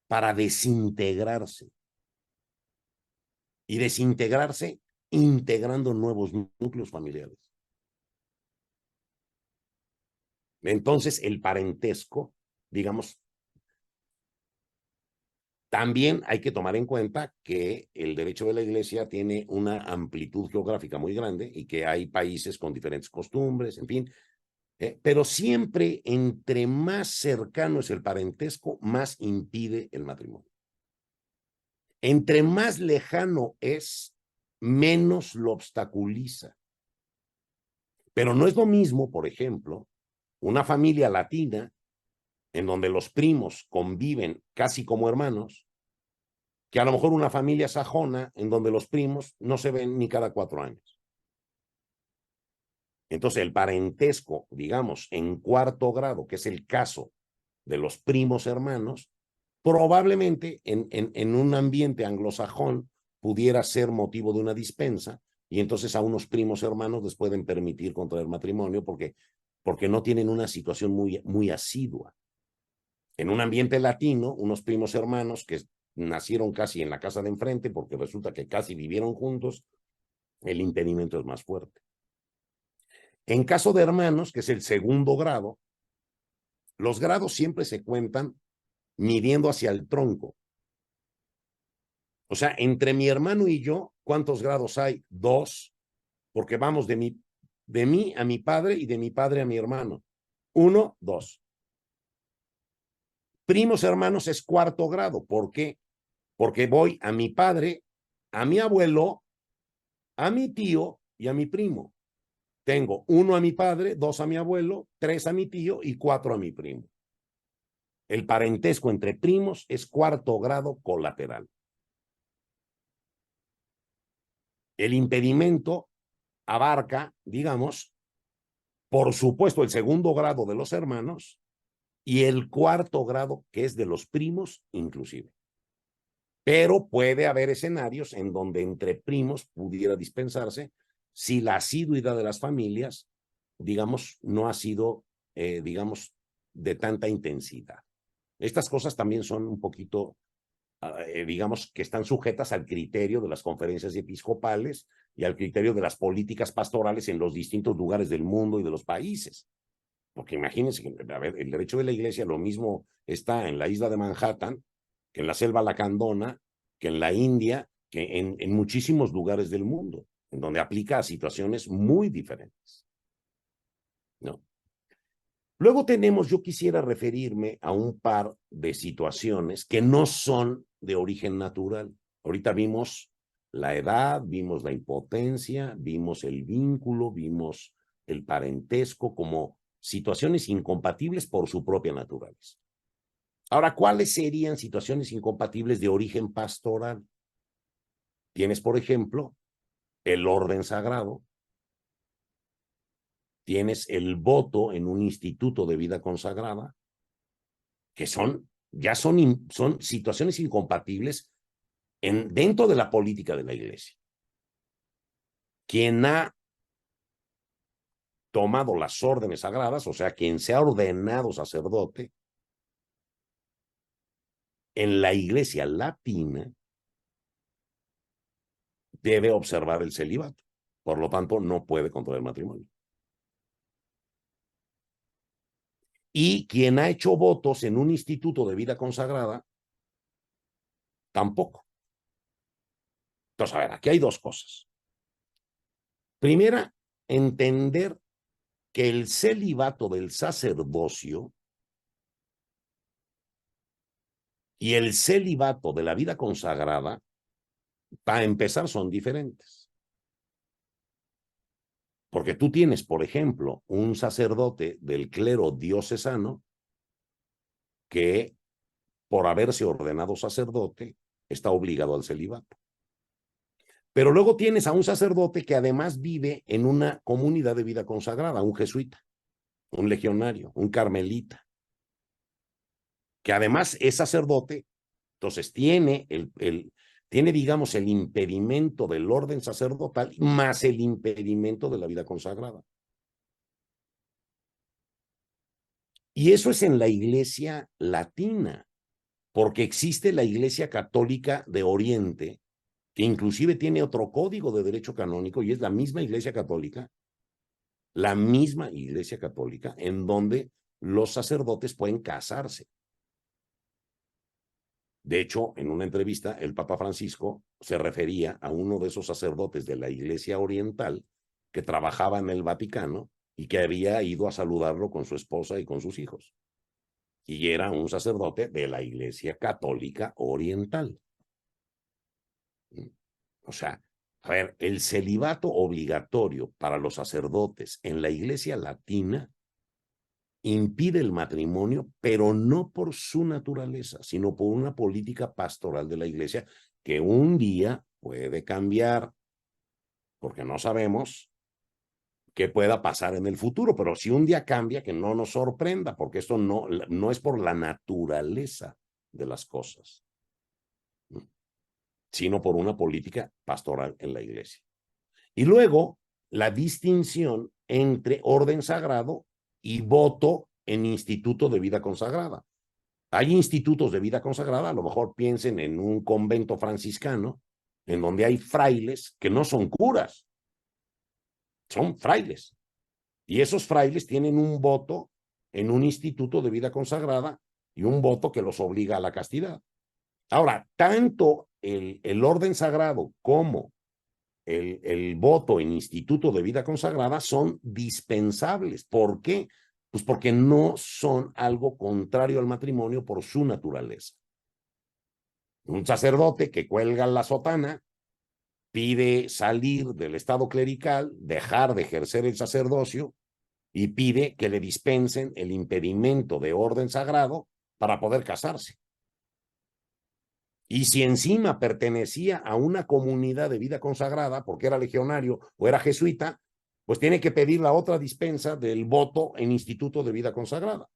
para desintegrarse y desintegrarse integrando nuevos núcleos familiares. Entonces, el parentesco, digamos, también hay que tomar en cuenta que el derecho de la iglesia tiene una amplitud geográfica muy grande y que hay países con diferentes costumbres, en fin, pero siempre entre más cercano es el parentesco, más impide el matrimonio. Entre más lejano es, menos lo obstaculiza. Pero no es lo mismo, por ejemplo, una familia latina en donde los primos conviven casi como hermanos, que a lo mejor una familia sajona en donde los primos no se ven ni cada 4 años. Entonces, el parentesco, digamos, en 4º grado, que es el caso de los primos hermanos, probablemente en un ambiente anglosajón pudiera ser motivo de una dispensa, y entonces a unos primos hermanos les pueden permitir contraer matrimonio porque no tienen una situación muy asidua. En un ambiente latino, unos primos hermanos que nacieron casi en la casa de enfrente, porque resulta que casi vivieron juntos, el impedimento es más fuerte. En caso de hermanos, que es el segundo grado, los grados siempre se cuentan midiendo hacia el tronco. O sea, entre mi hermano y yo, ¿cuántos grados hay? 2, porque vamos de mí a mi padre y de mi padre a mi hermano. 1, 2. Primos hermanos es cuarto grado. ¿Por qué? Porque voy a mi padre, a mi abuelo, a mi tío y a mi primo. Tengo 1 a mi padre, 2 a mi abuelo, 3 a mi tío y 4 a mi primo. El parentesco entre primos es cuarto grado colateral. El impedimento abarca, digamos, por supuesto, el segundo grado de los hermanos y el cuarto grado, que es de los primos, inclusive. Pero puede haber escenarios en donde entre primos pudiera dispensarse si la asiduidad de las familias, digamos, no ha sido, digamos, de tanta intensidad. Estas cosas también son un poquito, digamos, que están sujetas al criterio de las conferencias episcopales y al criterio de las políticas pastorales en los distintos lugares del mundo y de los países. Porque imagínense que, a ver, el derecho de la iglesia lo mismo está en la isla de Manhattan, que en la selva lacandona, que en la India, que en muchísimos lugares del mundo, en donde aplica a situaciones muy diferentes, ¿no? Luego tenemos, yo quisiera referirme a un par de situaciones que no son de origen natural. Ahorita vimos la edad, vimos la impotencia, vimos el vínculo, vimos el parentesco como situaciones incompatibles por su propia naturaleza. Ahora, ¿cuáles serían situaciones incompatibles de origen pastoral? Tienes, por ejemplo, el orden sagrado, tienes el voto en un instituto de vida consagrada, que ya son situaciones incompatibles dentro de la política de la iglesia. Quien ha tomado las órdenes sagradas, o sea, quien se ha ordenado sacerdote, en la iglesia latina, debe observar el celibato. Por lo tanto, no puede contraer matrimonio. Y quien ha hecho votos en un instituto de vida consagrada, tampoco. Entonces, a ver, aquí hay dos cosas. Primera, entender que el celibato del sacerdocio y el celibato de la vida consagrada, para empezar, son diferentes. Porque tú tienes, por ejemplo, un sacerdote del clero diocesano que, por haberse ordenado sacerdote, está obligado al celibato. Pero luego tienes a un sacerdote que además vive en una comunidad de vida consagrada, un jesuita, un legionario, un carmelita, que además es sacerdote, entonces tiene digamos, el impedimento del orden sacerdotal más el impedimento de la vida consagrada. Y eso es en la iglesia latina, porque existe la iglesia católica de Oriente, que inclusive tiene otro código de derecho canónico y es la misma iglesia católica, en donde los sacerdotes pueden casarse. De hecho, en una entrevista, el Papa Francisco se refería a uno de esos sacerdotes de la Iglesia Oriental que trabajaba en el Vaticano y que había ido a saludarlo con su esposa y con sus hijos. Y era un sacerdote de la Iglesia Católica Oriental. O sea, a ver, el celibato obligatorio para los sacerdotes en la Iglesia Latina impide el matrimonio, pero no por su naturaleza, sino por una política pastoral de la iglesia que un día puede cambiar, porque no sabemos qué pueda pasar en el futuro, pero si un día cambia, que no nos sorprenda, porque esto no es por la naturaleza de las cosas, sino por una política pastoral en la iglesia. Y luego, la distinción entre orden sagrado y voto en instituto de vida consagrada. Hay institutos de vida consagrada, a lo mejor piensen en un convento franciscano, en donde hay frailes que no son curas, son frailes. Y esos frailes tienen un voto en un instituto de vida consagrada y un voto que los obliga a la castidad. Ahora, tanto el orden sagrado como el voto en instituto de vida consagrada son dispensables. ¿Por qué? Pues porque no son algo contrario al matrimonio por su naturaleza. Un sacerdote que cuelga la sotana pide salir del estado clerical, dejar de ejercer el sacerdocio y pide que le dispensen el impedimento de orden sagrado para poder casarse. Y si encima pertenecía a una comunidad de vida consagrada, porque era legionario o era jesuita, pues tiene que pedir la otra dispensa del voto en instituto de vida consagrada.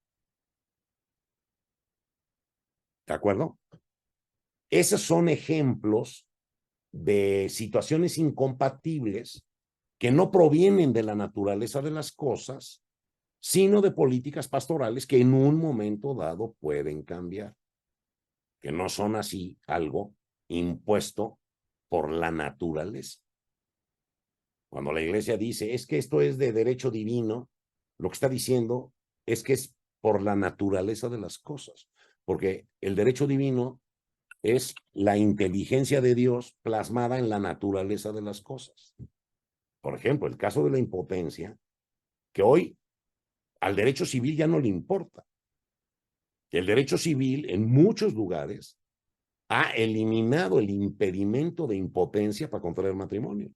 ¿De acuerdo? Esos son ejemplos de situaciones incompatibles que no provienen de la naturaleza de las cosas, sino de políticas pastorales que en un momento dado pueden cambiar, que no son así algo impuesto por la naturaleza. Cuando la iglesia dice, es que esto es de derecho divino, lo que está diciendo es que es por la naturaleza de las cosas, porque el derecho divino es la inteligencia de Dios plasmada en la naturaleza de las cosas. Por ejemplo, el caso de la impotencia, que hoy al derecho civil ya no le importa. El derecho civil en muchos lugares ha eliminado el impedimento de impotencia para contraer matrimonio.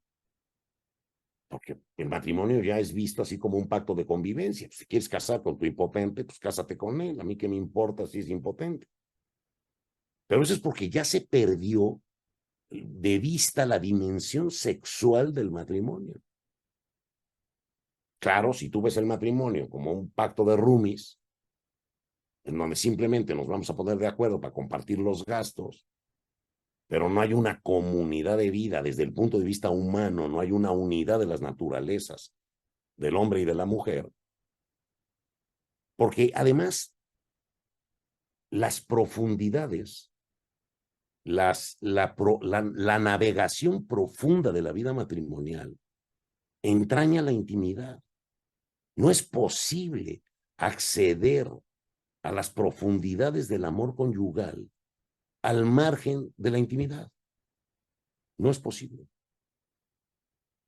Porque el matrimonio ya es visto así como un pacto de convivencia. Si quieres casar con tu impotente, pues cásate con él. A mí qué me importa si es impotente. Pero eso es porque ya se perdió de vista la dimensión sexual del matrimonio. Claro, si tú ves el matrimonio como un pacto de roomies, en donde simplemente nos vamos a poner de acuerdo para compartir los gastos, pero no hay una comunidad de vida desde el punto de vista humano, no hay una unidad de las naturalezas del hombre y de la mujer, porque además las profundidades, la navegación profunda de la vida matrimonial entraña la intimidad. No es posible acceder a las profundidades del amor conyugal al margen de la intimidad. No es posible.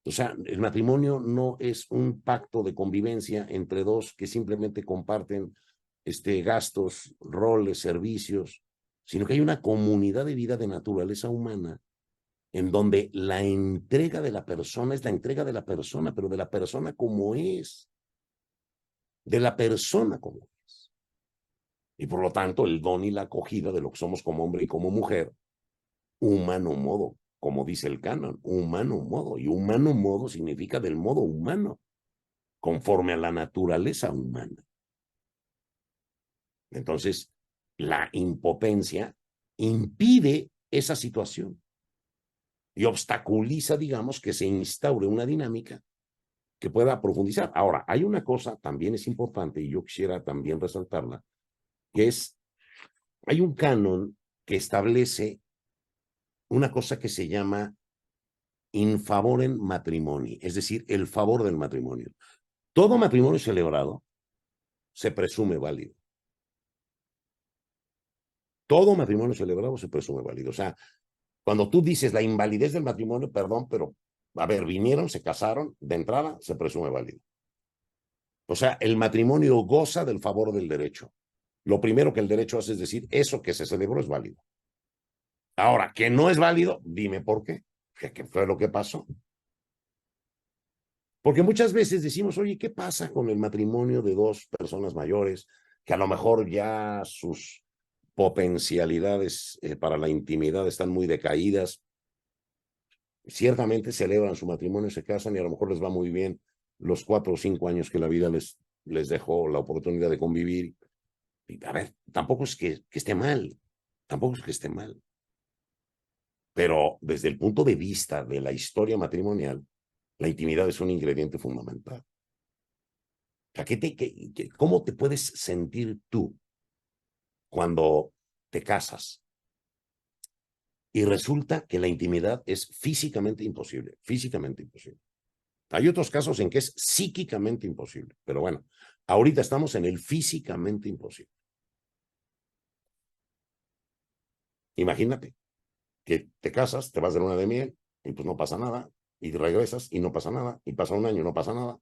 O sea, el matrimonio no es un pacto de convivencia entre dos que simplemente comparten gastos, roles, servicios, sino que hay una comunidad de vida de naturaleza humana en donde la entrega de la persona es la entrega de la persona, pero de la persona como es, de la persona como es. Y por lo tanto, el don y la acogida de lo que somos como hombre y como mujer, humano modo, como dice el canon, humano modo. Y humano modo significa del modo humano, conforme a la naturaleza humana. Entonces, la impotencia impide esa situación y obstaculiza, digamos, que se instaure una dinámica que pueda profundizar. Ahora, hay una cosa también es importante y yo quisiera también resaltarla, que es, hay un canon que establece una cosa que se llama in favorem matrimoni, es decir, el favor del matrimonio. Todo matrimonio celebrado se presume válido. Todo matrimonio celebrado se presume válido. O sea, cuando tú dices la invalidez del matrimonio, perdón, pero a ver, vinieron, se casaron, de entrada se presume válido. O sea, el matrimonio goza del favor del derecho. Lo primero que el derecho hace es decir, eso que se celebró es válido. Ahora, que no es válido, dime por qué. ¿Qué fue lo que pasó? Porque muchas veces decimos, oye, ¿qué pasa con el matrimonio de dos personas mayores que a lo mejor ya sus potencialidades para la intimidad están muy decaídas? Ciertamente celebran su matrimonio, se casan y a lo mejor les va muy bien los 4 o 5 años que la vida les dejó la oportunidad de convivir. Y, a ver, tampoco es que esté mal, tampoco es que esté mal. Pero desde el punto de vista de la historia matrimonial, La intimidad es un ingrediente fundamental. O sea, ¿cómo te puedes sentir tú cuando te casas y resulta que la intimidad es físicamente imposible? Físicamente imposible. Hay otros casos en que es psíquicamente imposible, pero bueno, ahorita estamos en el físicamente imposible. Imagínate que te casas, te vas de luna de miel y pues no pasa nada, y regresas y no pasa nada, y pasa un año y no pasa nada.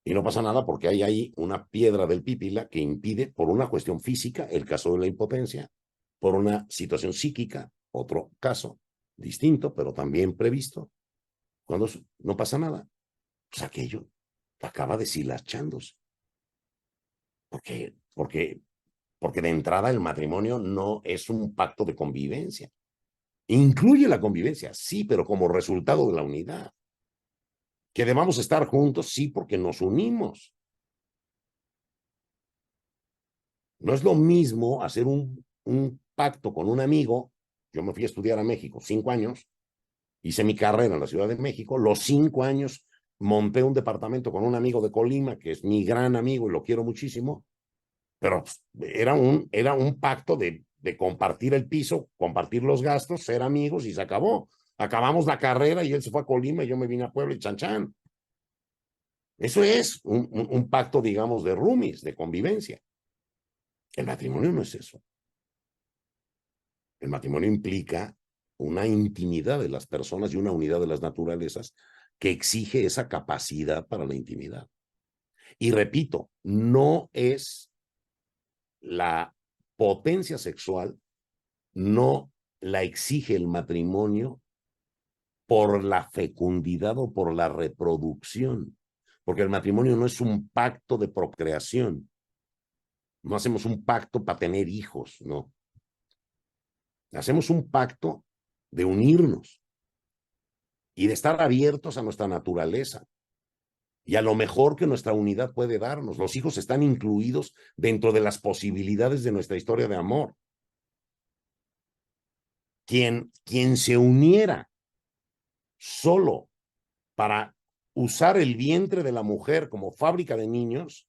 Y no pasa nada porque hay ahí una piedra del pípila que impide, por una cuestión física, el caso de la impotencia, por una situación psíquica, otro caso distinto, pero también previsto, cuando no pasa nada, pues aquello acaba deshilachándose. Porque de entrada el matrimonio no es un pacto de convivencia. Incluye la convivencia, sí, pero como resultado de la unidad. Que debamos estar juntos, sí, porque nos unimos. No es lo mismo hacer un pacto con un amigo. Yo me fui a estudiar a México 5 años, hice mi carrera en la Ciudad de México, los 5 años monté un departamento con un amigo de Colima, que es mi gran amigo y lo quiero muchísimo, pero era un pacto de compartir el piso, compartir los gastos, ser amigos y se acabó. Acabamos la carrera y él se fue a Colima y yo me vine a Puebla y chan chan. Eso es un pacto, digamos, de roomies, de convivencia. El matrimonio no es eso. El matrimonio implica una intimidad de las personas y una unidad de las naturalezas que exige esa capacidad para la intimidad. Y repito, no es la potencia sexual, no la exige el matrimonio por la fecundidad o por la reproducción, porque el matrimonio no es un pacto de procreación. No hacemos un pacto para tener hijos, no. Hacemos un pacto de unirnos y de estar abiertos a nuestra naturaleza y a lo mejor que nuestra unidad puede darnos. Los hijos están incluidos dentro de las posibilidades de nuestra historia de amor. Quien se uniera solo para usar el vientre de la mujer como fábrica de niños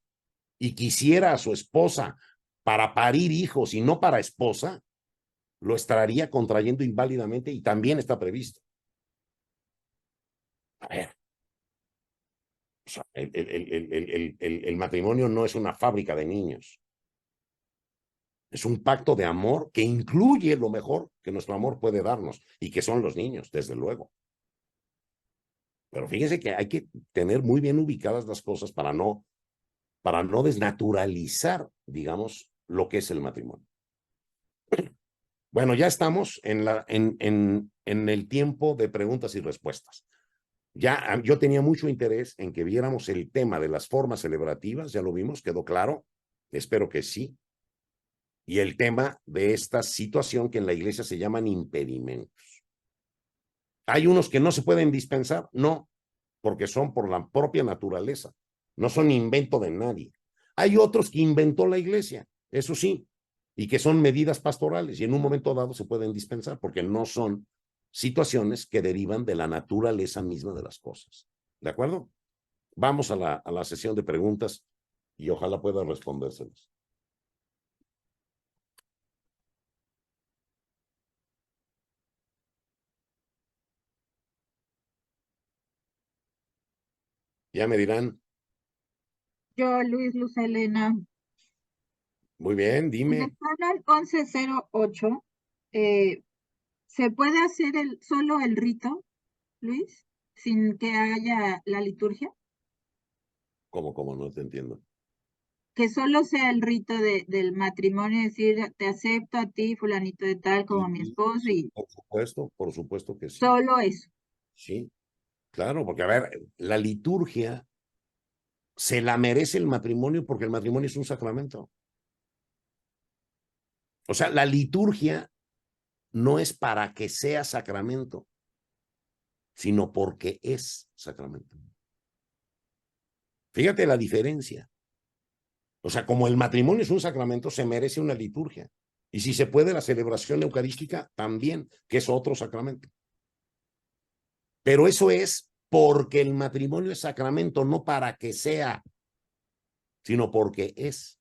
y quisiera a su esposa para parir hijos y no para esposa, lo estaría contrayendo inválidamente y también está previsto. A ver, o sea, el matrimonio no es una fábrica de niños. Es un pacto de amor que incluye lo mejor que nuestro amor puede darnos y que son los niños, desde luego. Pero fíjense que hay que tener muy bien ubicadas las cosas para no desnaturalizar, digamos, lo que es el matrimonio. Bueno, ya estamos en el tiempo de preguntas y respuestas. Ya yo tenía mucho interés en que viéramos el tema de las formas celebrativas, ya lo vimos, quedó claro, espero que sí. Y el tema de esta situación que en la iglesia se llaman impedimentos. ¿Hay unos que no se pueden dispensar? No, porque son por la propia naturaleza, no son invento de nadie. Hay otros que inventó la iglesia, eso sí, y que son medidas pastorales y en un momento dado se pueden dispensar porque no son situaciones que derivan de la naturaleza misma de las cosas. ¿De acuerdo? Vamos a la sesión de preguntas y ojalá pueda respondérselas. Ya me dirán, Yo, Luis Luz Helena. muy bien, En dime. el canal 1108, ¿se puede hacer solo el rito, Luis, sin que haya la liturgia? ¿Cómo? No te entiendo. Que solo sea el rito del matrimonio, es decir, te acepto a ti, fulanito de tal, como mi Y esposo, sí, y por supuesto que sí. solo eso. Sí, claro, porque a ver, la liturgia se la merece el matrimonio porque el matrimonio es un sacramento. O sea, la liturgia no es para que sea sacramento, sino porque es sacramento. Fíjate la diferencia. O sea, como el matrimonio es un sacramento, se merece una liturgia. Y si se puede, la celebración eucarística también, que es otro sacramento. Pero eso es porque el matrimonio es sacramento, no para que sea, sino porque es.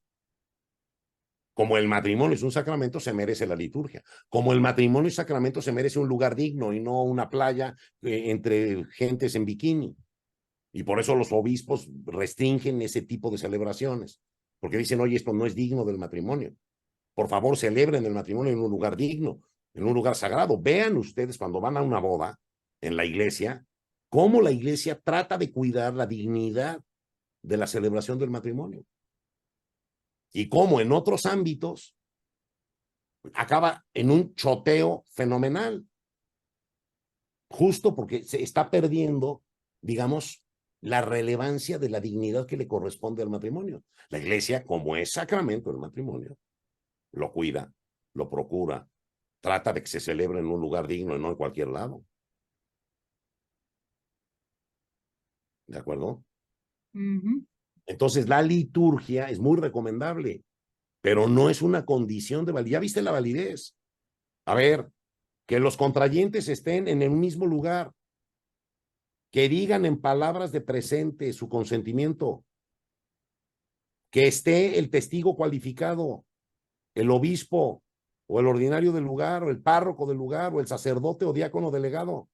Como el matrimonio es un sacramento, se merece la liturgia. Como el matrimonio es sacramento, se merece un lugar digno y no una playa entre gentes en bikini. Y por eso los obispos restringen ese tipo de celebraciones, porque dicen, oye, esto no es digno del matrimonio. Por favor, celebren el matrimonio en un lugar digno, en un lugar sagrado. Vean ustedes cuando van a una boda en la iglesia, cómo la iglesia trata de cuidar la dignidad de la celebración del matrimonio. Y cómo en otros ámbitos acaba en un choteo fenomenal, justo porque se está perdiendo, digamos, la relevancia de la dignidad que le corresponde al matrimonio. La iglesia, como es sacramento el matrimonio, lo cuida, lo procura, trata de que se celebre en un lugar digno y no en cualquier lado. ¿De acuerdo? Entonces, la liturgia es muy recomendable, pero no es una condición de validez. ¿Ya viste la validez? A ver, que los contrayentes estén en el mismo lugar, que digan en palabras de presente su consentimiento, que esté el testigo cualificado, el obispo o el ordinario del lugar, o el párroco del lugar, o el sacerdote o diácono delegado.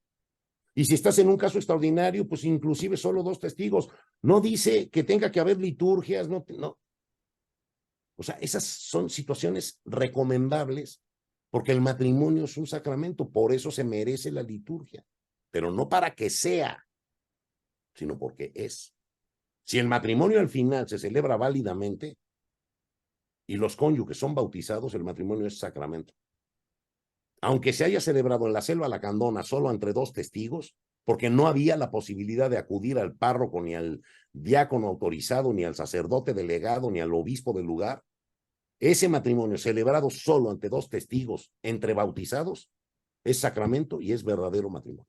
Y si estás en un caso extraordinario, pues inclusive solo 2 testigos. No dice que tenga que haber liturgias, no. O sea, esas son situaciones recomendables porque el matrimonio es un sacramento, por eso se merece la liturgia, pero no para que sea, sino porque es. Si el matrimonio al final se celebra válidamente y los cónyuges son bautizados, el matrimonio es sacramento. Aunque se haya celebrado en la selva lacandona solo entre 2 testigos, porque no había la posibilidad de acudir al párroco, ni al diácono autorizado, ni al sacerdote delegado, ni al obispo del lugar, ese matrimonio celebrado solo ante 2 testigos entre bautizados es sacramento y es verdadero matrimonio.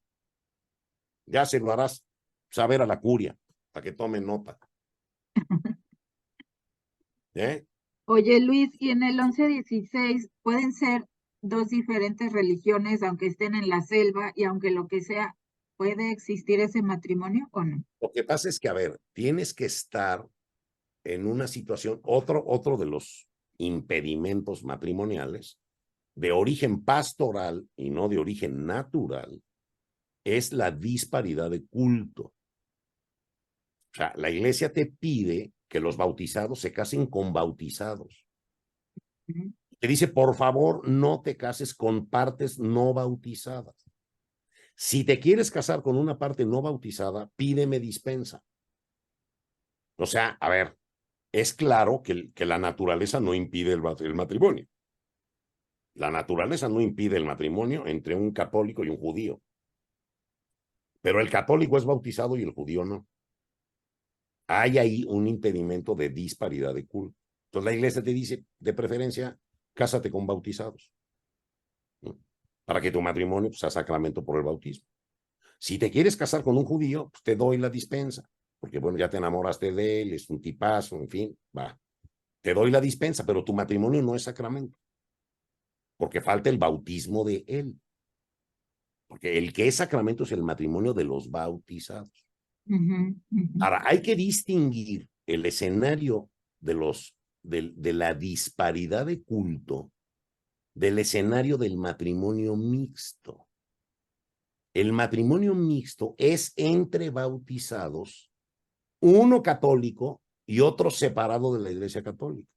Ya se lo harás saber a la curia, para que tomen nota. Oye, Luis, ¿y en el 1116 pueden ser 2 diferentes religiones, aunque estén en la selva y aunque lo que sea, puede existir ese matrimonio o no? Lo que pasa es que, a ver, tienes que estar en una situación, otro de los impedimentos matrimoniales de origen pastoral y no de origen natural es la disparidad de culto. O sea, la iglesia te pide que los bautizados se casen con bautizados. Te dice, por favor, no te cases con partes no bautizadas. Si te quieres casar con una parte no bautizada, pídeme dispensa. O sea, a ver, es claro que la naturaleza no impide el matrimonio. La naturaleza no impide el matrimonio entre un católico y un judío. Pero el católico es bautizado y el judío no. Hay ahí un impedimento de disparidad de culto. Entonces la iglesia te dice, de preferencia, cásate con bautizados, ¿no? Para que tu matrimonio sea sacramento por el bautismo. Si te quieres casar con un judío, pues te doy la dispensa, porque bueno, ya te enamoraste de él, es un tipazo, en fin, va. Te doy la dispensa, pero tu matrimonio no es sacramento, porque falta el bautismo de él. Porque el que es sacramento es el matrimonio de los bautizados. Ahora, hay que distinguir el escenario de la disparidad de culto del escenario del matrimonio mixto. El matrimonio mixto es entre bautizados, uno católico y otro separado de la Iglesia Católica.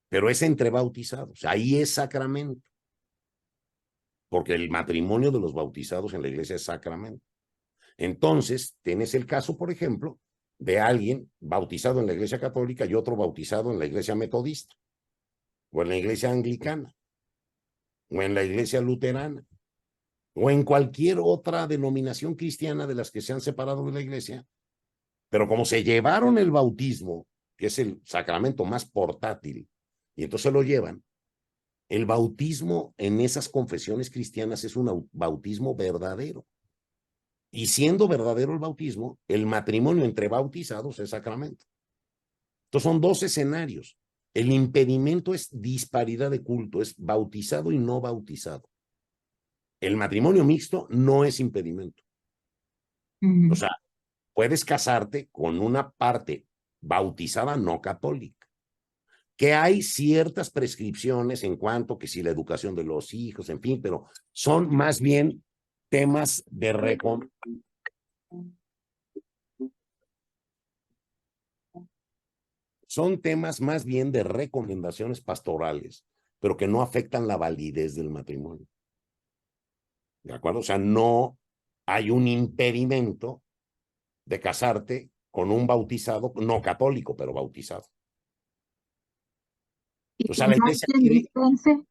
Pero es entre bautizados, ahí es sacramento. Porque el matrimonio de los bautizados en la iglesia es sacramento. Entonces, tienes el caso, por ejemplo, de alguien bautizado en la iglesia católica y otro bautizado en la iglesia metodista, o en la iglesia anglicana, o en la iglesia luterana, o en cualquier otra denominación cristiana de las que se han separado de la iglesia. Pero como se llevaron el bautismo, que es el sacramento más portátil, y entonces lo llevan, el bautismo en esas confesiones cristianas es un bautismo verdadero. Y siendo verdadero el bautismo, el matrimonio entre bautizados es sacramento. Entonces son 2 escenarios. El impedimento es disparidad de culto, es bautizado y no bautizado. El matrimonio mixto no es impedimento. O sea, puedes casarte con una parte bautizada no católica, que hay ciertas prescripciones en cuanto que si la educación de los hijos, en fin, pero son más bien temas de son temas más bien de recomendaciones pastorales, pero que no afectan la validez del matrimonio. ¿De acuerdo? O sea, no hay un impedimento de casarte con un bautizado, no católico, pero bautizado. Y O si sea, la no hay iglesia quien quiere... dispense,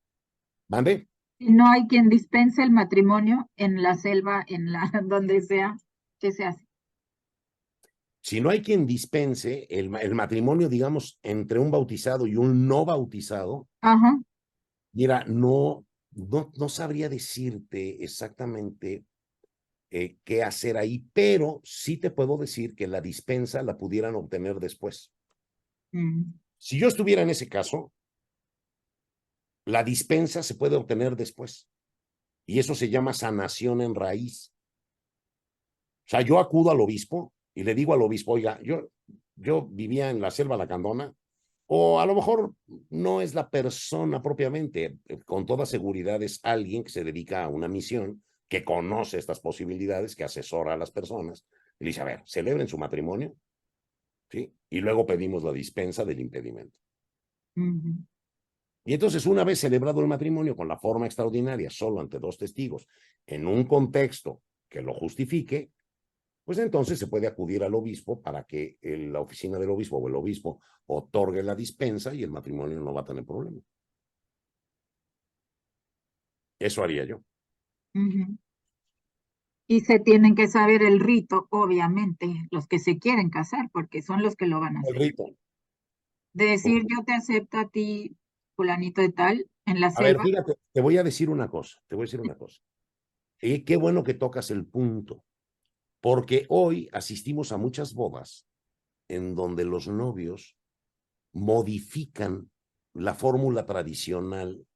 ¿Mande? si no hay quien dispense el matrimonio en la selva, en la donde sea, ¿qué se hace? Si no hay quien dispense el matrimonio, digamos, entre un bautizado y un no bautizado, Ajá. mira, no sabría decirte exactamente qué hacer ahí, pero sí te puedo decir que la dispensa la pudieran obtener después. Si yo estuviera en ese caso, la dispensa se puede obtener después. Y eso se llama sanación en raíz. O sea, yo acudo al obispo y le digo al obispo, oiga, yo vivía en la selva lacandona, o a lo mejor no es la persona propiamente, con toda seguridad es alguien que se dedica a una misión, que conoce estas posibilidades, que asesora a las personas, y le dice, a ver, celebren su matrimonio, ¿sí? Y luego pedimos la dispensa del impedimento. Y entonces, una vez celebrado el matrimonio con la forma extraordinaria, solo ante dos testigos, en un contexto que lo justifique, pues entonces se puede acudir al obispo para que la oficina del obispo o el obispo otorgue la dispensa y el matrimonio no va a tener problema. Eso haría yo. Y se tienen que saber el rito, obviamente, los que se quieren casar, porque son los que lo van a El hacer. rito. De decir, yo te acepto a ti, fulanito de tal, en la A ver, selva. fíjate, te voy a decir una cosa, te voy a decir una cosa. Y qué bueno que tocas el punto, porque hoy asistimos a muchas bodas en donde los novios modifican la fórmula tradicional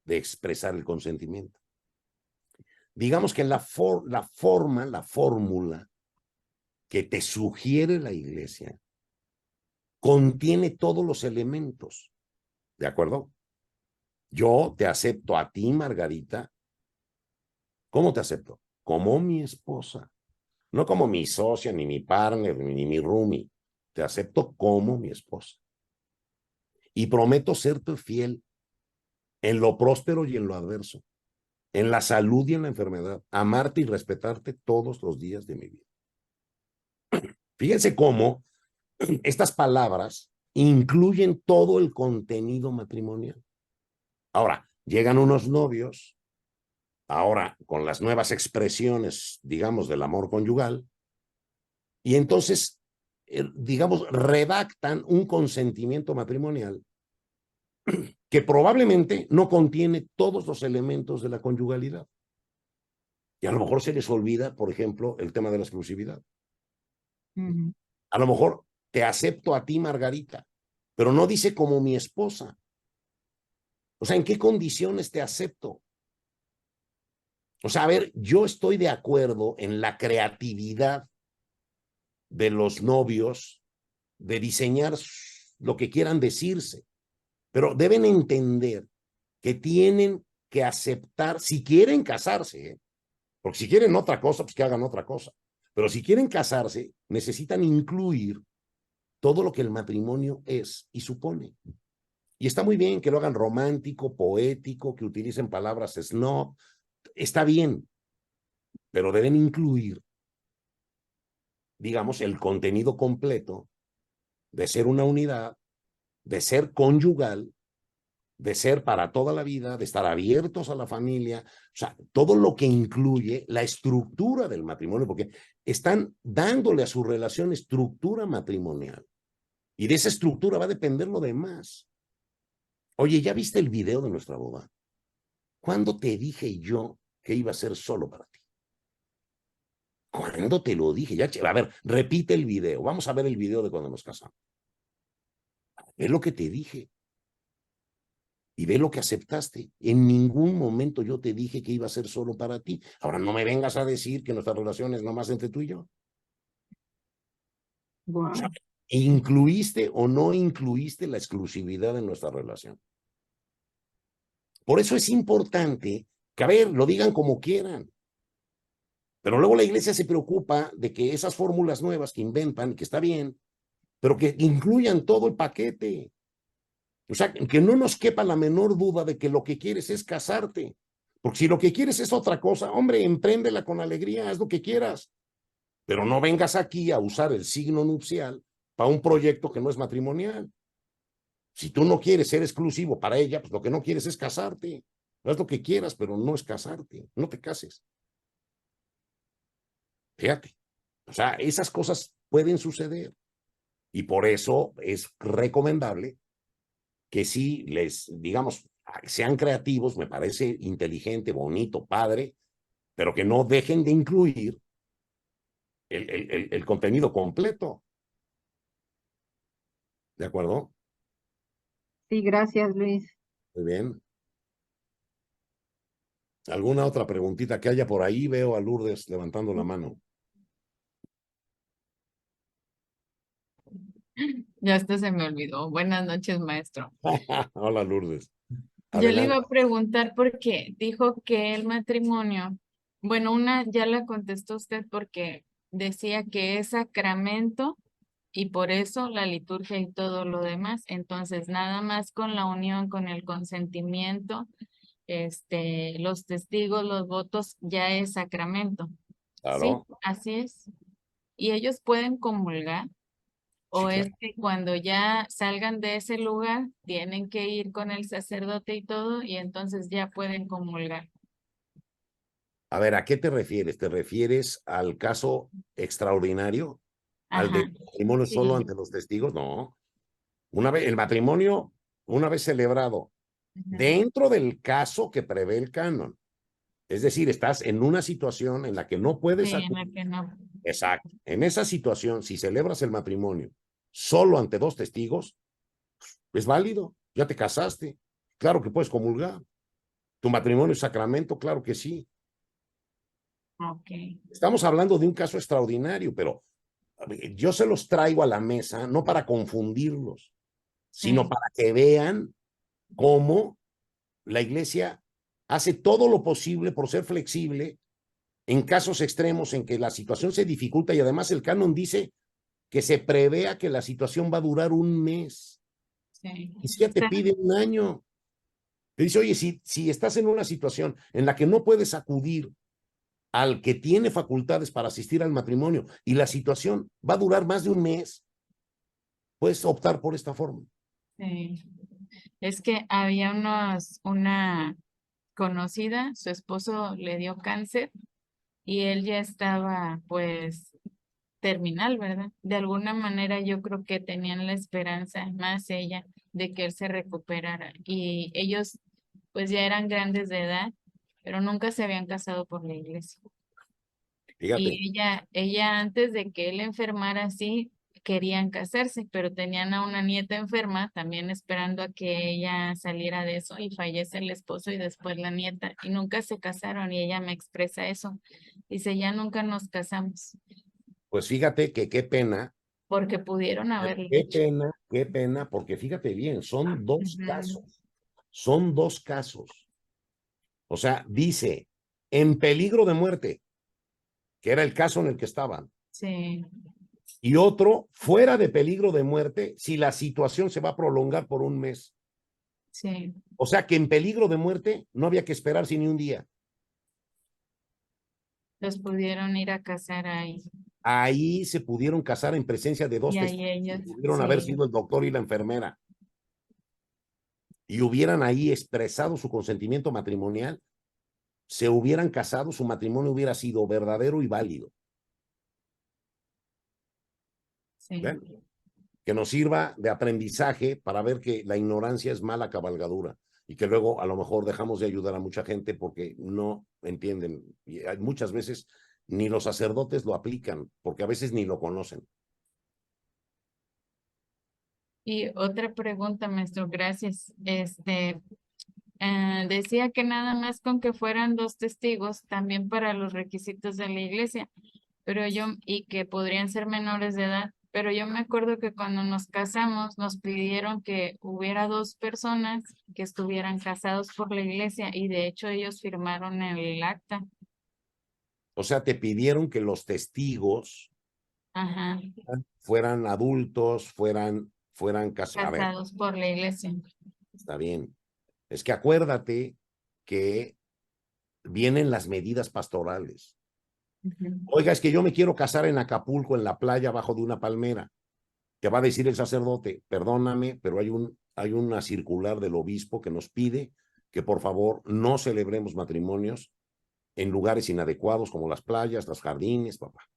de expresar el consentimiento. Digamos que la fórmula que te sugiere la iglesia contiene todos los elementos, ¿de acuerdo? Yo te acepto a ti, Margarita. ¿Cómo te acepto? Como mi esposa, no como mi socia, ni mi partner, ni mi roomie. Te acepto como mi esposa. Y prometo serte fiel en lo próspero y en lo adverso, en la salud y en la enfermedad, amarte y respetarte todos los días de mi vida. Fíjense cómo estas palabras incluyen todo el contenido matrimonial. Ahora, llegan unos novios, ahora con las nuevas expresiones, digamos, del amor conyugal, y entonces, digamos, redactan un consentimiento matrimonial que probablemente no contiene todos los elementos de la conyugalidad. Y a lo mejor se les olvida, por ejemplo, el tema de la exclusividad. A lo mejor te acepto a ti, Margarita, pero no dice como mi esposa. O sea, ¿en qué condiciones te acepto? O sea, a ver, yo estoy de acuerdo en la creatividad de los novios de diseñar lo que quieran decirse, pero deben entender que tienen que aceptar, si quieren casarse, porque si quieren otra cosa, pues que hagan otra cosa, pero si quieren casarse, necesitan incluir todo lo que el matrimonio es y supone. Y está muy bien que lo hagan romántico, poético, que utilicen palabras snob, está bien, pero deben incluir, digamos, el contenido completo de ser una unidad, de ser conyugal, de ser para toda la vida, de estar abiertos a la familia, o sea, todo lo que incluye la estructura del matrimonio, porque están dándole a su relación estructura matrimonial. Y de esa estructura va a depender lo demás. Oye, ¿ya viste el video de nuestra boda? ¿Cuándo te dije yo que iba a ser solo para ti? ¿Cuándo te lo dije? Ya, a ver, repite el video. Vamos a ver el video de cuando nos casamos. Es lo que te dije. y ve lo que aceptaste. En ningún momento yo te dije que iba a ser solo para ti. Ahora no me vengas a decir que nuestra relación es nomás entre tú y yo. O sea, Wow. ¿incluiste o no incluiste la exclusividad en nuestra relación? Por eso es importante que, a ver, lo digan como quieran. Pero luego la iglesia se preocupa de que esas fórmulas nuevas que inventan, que está bien, pero que incluyan todo el paquete. O sea, que no nos quepa la menor duda de que lo que quieres es casarte. Porque si lo que quieres es otra cosa, hombre, empréndela con alegría, haz lo que quieras. Pero no vengas aquí a usar el signo nupcial para un proyecto que no es matrimonial. Si tú no quieres ser exclusivo para ella, pues lo que no quieres es casarte. Haz lo que quieras, pero no es casarte. No te cases. Fíjate. O sea, esas cosas pueden suceder. Y por eso es recomendable que sí les, digamos, sean creativos, me parece inteligente, bonito, padre, pero que no dejen de incluir el contenido completo. ¿De acuerdo? Sí, gracias, Luis. Muy bien. ¿Alguna otra preguntita que haya por ahí? Veo a Lourdes levantando la mano. Ya hasta se me olvidó. Buenas noches, maestro. Hola, Lourdes. Yo le iba Adelante. a preguntar porque dijo que el matrimonio, bueno, una ya la contestó usted porque decía que es sacramento y por eso la liturgia y todo lo demás. Entonces, nada más con la unión, con el consentimiento, los testigos, los votos, ya es sacramento. Sí, Claro. así es. Y ellos pueden comulgar. Sí, ¿O es claro. que cuando ya salgan de ese lugar tienen que ir con el sacerdote y todo y entonces ya pueden comulgar? A ver, ¿a qué te refieres? ¿Te refieres al caso extraordinario? ¿Al Ajá, de matrimonio solo sí. ante los testigos? No. Una vez, el matrimonio, una vez celebrado, Ajá. dentro del caso que prevé el canon. Es decir, estás en una situación en la que no Sí, puedes en la acudir. que no. Exacto. En esa situación, si celebras el matrimonio solo ante dos testigos, es válido. Ya te casaste. Claro que puedes comulgar. Tu matrimonio es sacramento, claro que sí. Ok, Estamos hablando de un caso extraordinario, pero yo se los traigo a la mesa no para confundirlos, sino sí, para que vean cómo la iglesia hace todo lo posible por ser flexible en casos extremos en que la situación se dificulta y además el canon dice que se prevea que la situación va a durar un mes. sí. Y si ya te pide un año, te dice, oye, si estás en una situación en la que no puedes acudir al que tiene facultades para asistir al matrimonio y la situación va a durar más de un mes, puedes optar por esta forma. Sí. Es que había una conocida, su esposo le dio cáncer y él ya estaba pues terminal, ¿verdad? De alguna manera yo creo que tenían la esperanza, más ella, de que él se recuperara. Y ellos pues ya eran grandes de edad, pero nunca se habían casado por la iglesia. Fíjate, Y ella antes de que él enfermara así, querían casarse, pero tenían a una nieta enferma, también esperando a que ella saliera de eso y fallece el esposo y después la nieta. Y nunca se casaron y ella me expresa eso. Dice, ya nunca nos casamos pues fíjate que porque pudieron haberlo hecho. qué pena, porque fíjate bien, Ujú. son dos casos. O sea, dice, en peligro de muerte, que era el caso en el que estaban, Sí, y otro fuera de peligro de muerte si la situación se va a prolongar por un mes. sí, O sea que en peligro de muerte no había que esperarse ni un día. los pudieron ir a casar ahí. Ahí se pudieron casar en presencia de dos Y ahí testigos, ellos, pudieron haber sí, sido el doctor y la enfermera, y hubieran ahí expresado su consentimiento matrimonial, se hubieran casado, su matrimonio hubiera sido verdadero y válido. sí. ¿Ven? Que nos sirva de aprendizaje para ver que la ignorancia es mala cabalgadura y que luego a lo mejor dejamos de ayudar a mucha gente porque no entienden. Y muchas veces ni los sacerdotes lo aplican porque a veces ni lo conocen. Y otra pregunta, maestro, gracias. decía que nada más con que fueran 2 testigos, también para los requisitos de la iglesia, y que podrían ser menores de edad, pero yo me acuerdo que cuando nos casamos nos pidieron que hubiera 2 personas que estuvieran casados por la iglesia y de hecho ellos firmaron el acta. O sea, te pidieron que los testigos Ajá, fueran adultos, fueran casados. A ver, casados por la iglesia. está bien. Es que acuérdate que vienen las medidas pastorales. Ujú. Oiga, es que yo me quiero casar en Acapulco, en la playa, bajo de una palmera. Te va a decir el sacerdote, perdóname, pero hay una circular del obispo que nos pide que por favor no celebremos matrimonios en lugares inadecuados como las playas, los jardines, papá.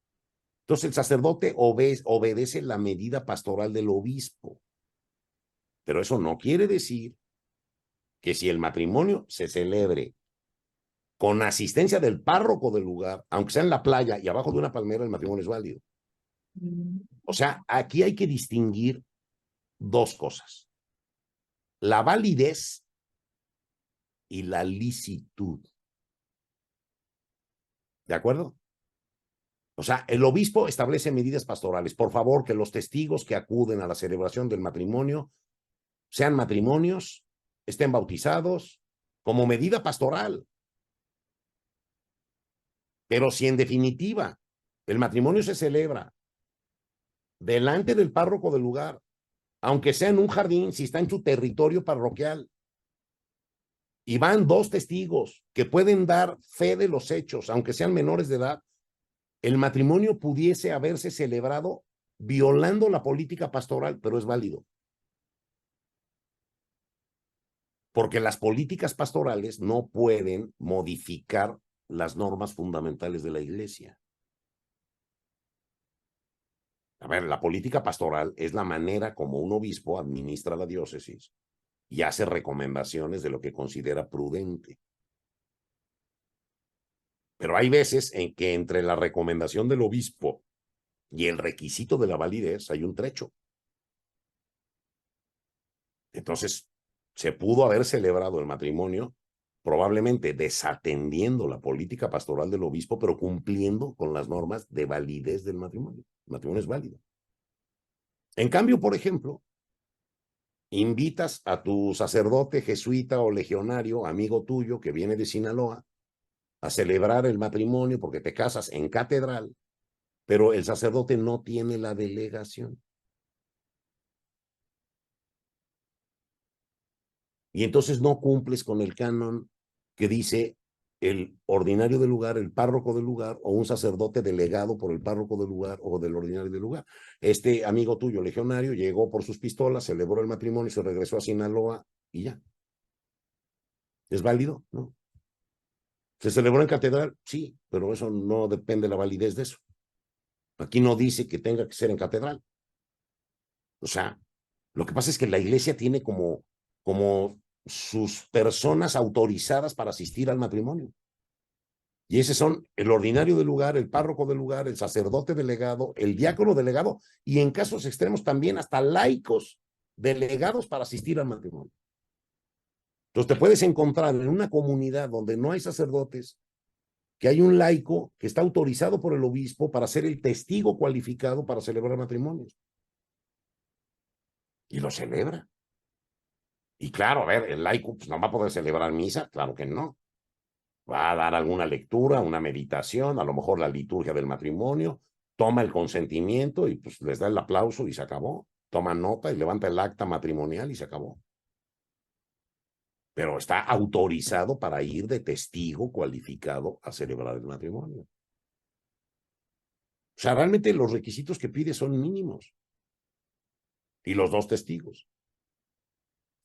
Entonces el sacerdote obedece la medida pastoral del obispo. Pero eso no quiere decir que si el matrimonio se celebre con asistencia del párroco del lugar, aunque sea en la playa y abajo de una palmera, el matrimonio es válido. O sea, aquí hay que distinguir 2 cosas: la validez y la licitud. ¿De acuerdo? O sea, el obispo establece medidas pastorales. Por favor, que los testigos que acuden a la celebración del matrimonio sean matrimonios, estén bautizados, como medida pastoral. Pero si en definitiva el matrimonio se celebra delante del párroco del lugar, aunque sea en un jardín, si está en su territorio parroquial, y van 2 testigos que pueden dar fe de los hechos, aunque sean menores de edad, el matrimonio pudiese haberse celebrado violando la política pastoral, pero es válido. Porque las políticas pastorales no pueden modificar las normas fundamentales de la iglesia. A ver, la política pastoral es la manera como un obispo administra la diócesis y hace recomendaciones de lo que considera prudente. Pero hay veces en que entre la recomendación del obispo y el requisito de la validez hay un trecho. Entonces, se pudo haber celebrado el matrimonio probablemente desatendiendo la política pastoral del obispo, pero cumpliendo con las normas de validez del matrimonio. El matrimonio es válido. En cambio, por ejemplo, invitas a tu sacerdote jesuita o legionario, amigo tuyo que viene de Sinaloa, a celebrar el matrimonio porque te casas en catedral, pero el sacerdote no tiene la delegación. Y entonces no cumples con el canon que dice el ordinario del lugar, el párroco del lugar, o un sacerdote delegado por el párroco del lugar o del ordinario del lugar. Este amigo tuyo, legionario, llegó por sus pistolas, celebró el matrimonio, se regresó a Sinaloa y ya. ¿Es válido? No. ¿Se celebró en catedral? Sí, pero eso no depende de la validez de eso. Aquí no dice que tenga que ser en catedral. O sea, lo que pasa es que la iglesia tiene como sus personas autorizadas para asistir al matrimonio. Y esos son el ordinario del lugar, el párroco del lugar, el sacerdote delegado, el diácono delegado y en casos extremos también hasta laicos delegados para asistir al matrimonio. Entonces te puedes encontrar en una comunidad donde no hay sacerdotes, que hay un laico que está autorizado por el obispo para ser el testigo cualificado para celebrar matrimonios. Y lo celebra. Y claro, a ver, el laico pues, no va a poder celebrar misa, claro que no. Va a dar alguna lectura, una meditación, a lo mejor la liturgia del matrimonio, toma el consentimiento y pues les da el aplauso y se acabó. Toma nota y levanta el acta matrimonial y se acabó. Pero está autorizado para ir de testigo cualificado a celebrar el matrimonio. O sea, realmente los requisitos que pide son mínimos. Y los 2 testigos.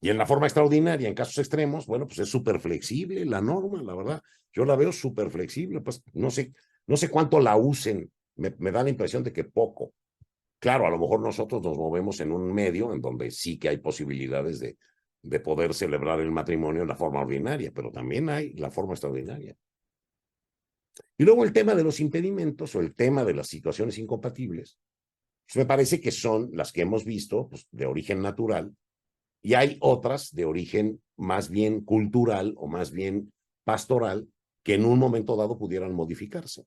Y en la forma extraordinaria, en casos extremos, bueno, pues es súper flexible la norma, la verdad. Yo la veo súper flexible, pues no sé cuánto la usen. Me da la impresión de que poco. Claro, a lo mejor nosotros nos movemos en un medio en donde sí que hay posibilidades de poder celebrar el matrimonio en la forma ordinaria, pero también hay la forma extraordinaria. Y luego el tema de los impedimentos o el tema de las situaciones incompatibles, pues me parece que son las que hemos visto pues, de origen natural Y hay otras de origen más bien cultural o más bien pastoral que en un momento dado pudieran modificarse.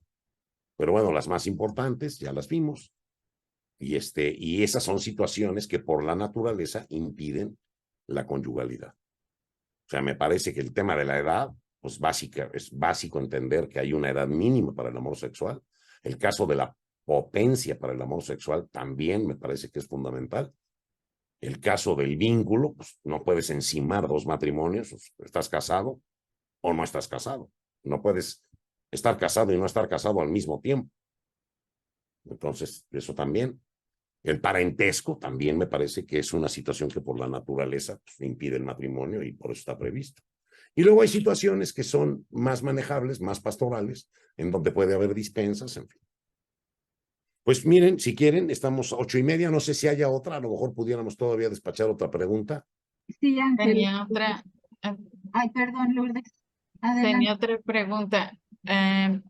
Pero bueno, las más importantes ya las vimos. Y esas son situaciones que por la naturaleza impiden la conyugalidad. O sea, me parece que el tema de la edad, pues es básico entender que hay una edad mínima para el amor sexual. El caso de la potencia para el amor sexual también me parece que es fundamental. El caso del vínculo, pues no puedes encimar dos matrimonios, estás casado o no estás casado. No puedes estar casado y no estar casado al mismo tiempo. Entonces, eso también. El parentesco también me parece que es una situación que por la naturaleza pues, impide el matrimonio y por eso está previsto. Y luego hay situaciones que son más manejables, más pastorales, en donde puede haber dispensas, en fin. Pues miren, si quieren, estamos 8:30, no sé si haya otra, a lo mejor pudiéramos todavía despachar otra pregunta. Sí, Ángel. Tenía otra, Ay, perdón, Lourdes. Adelante. tenía otra pregunta.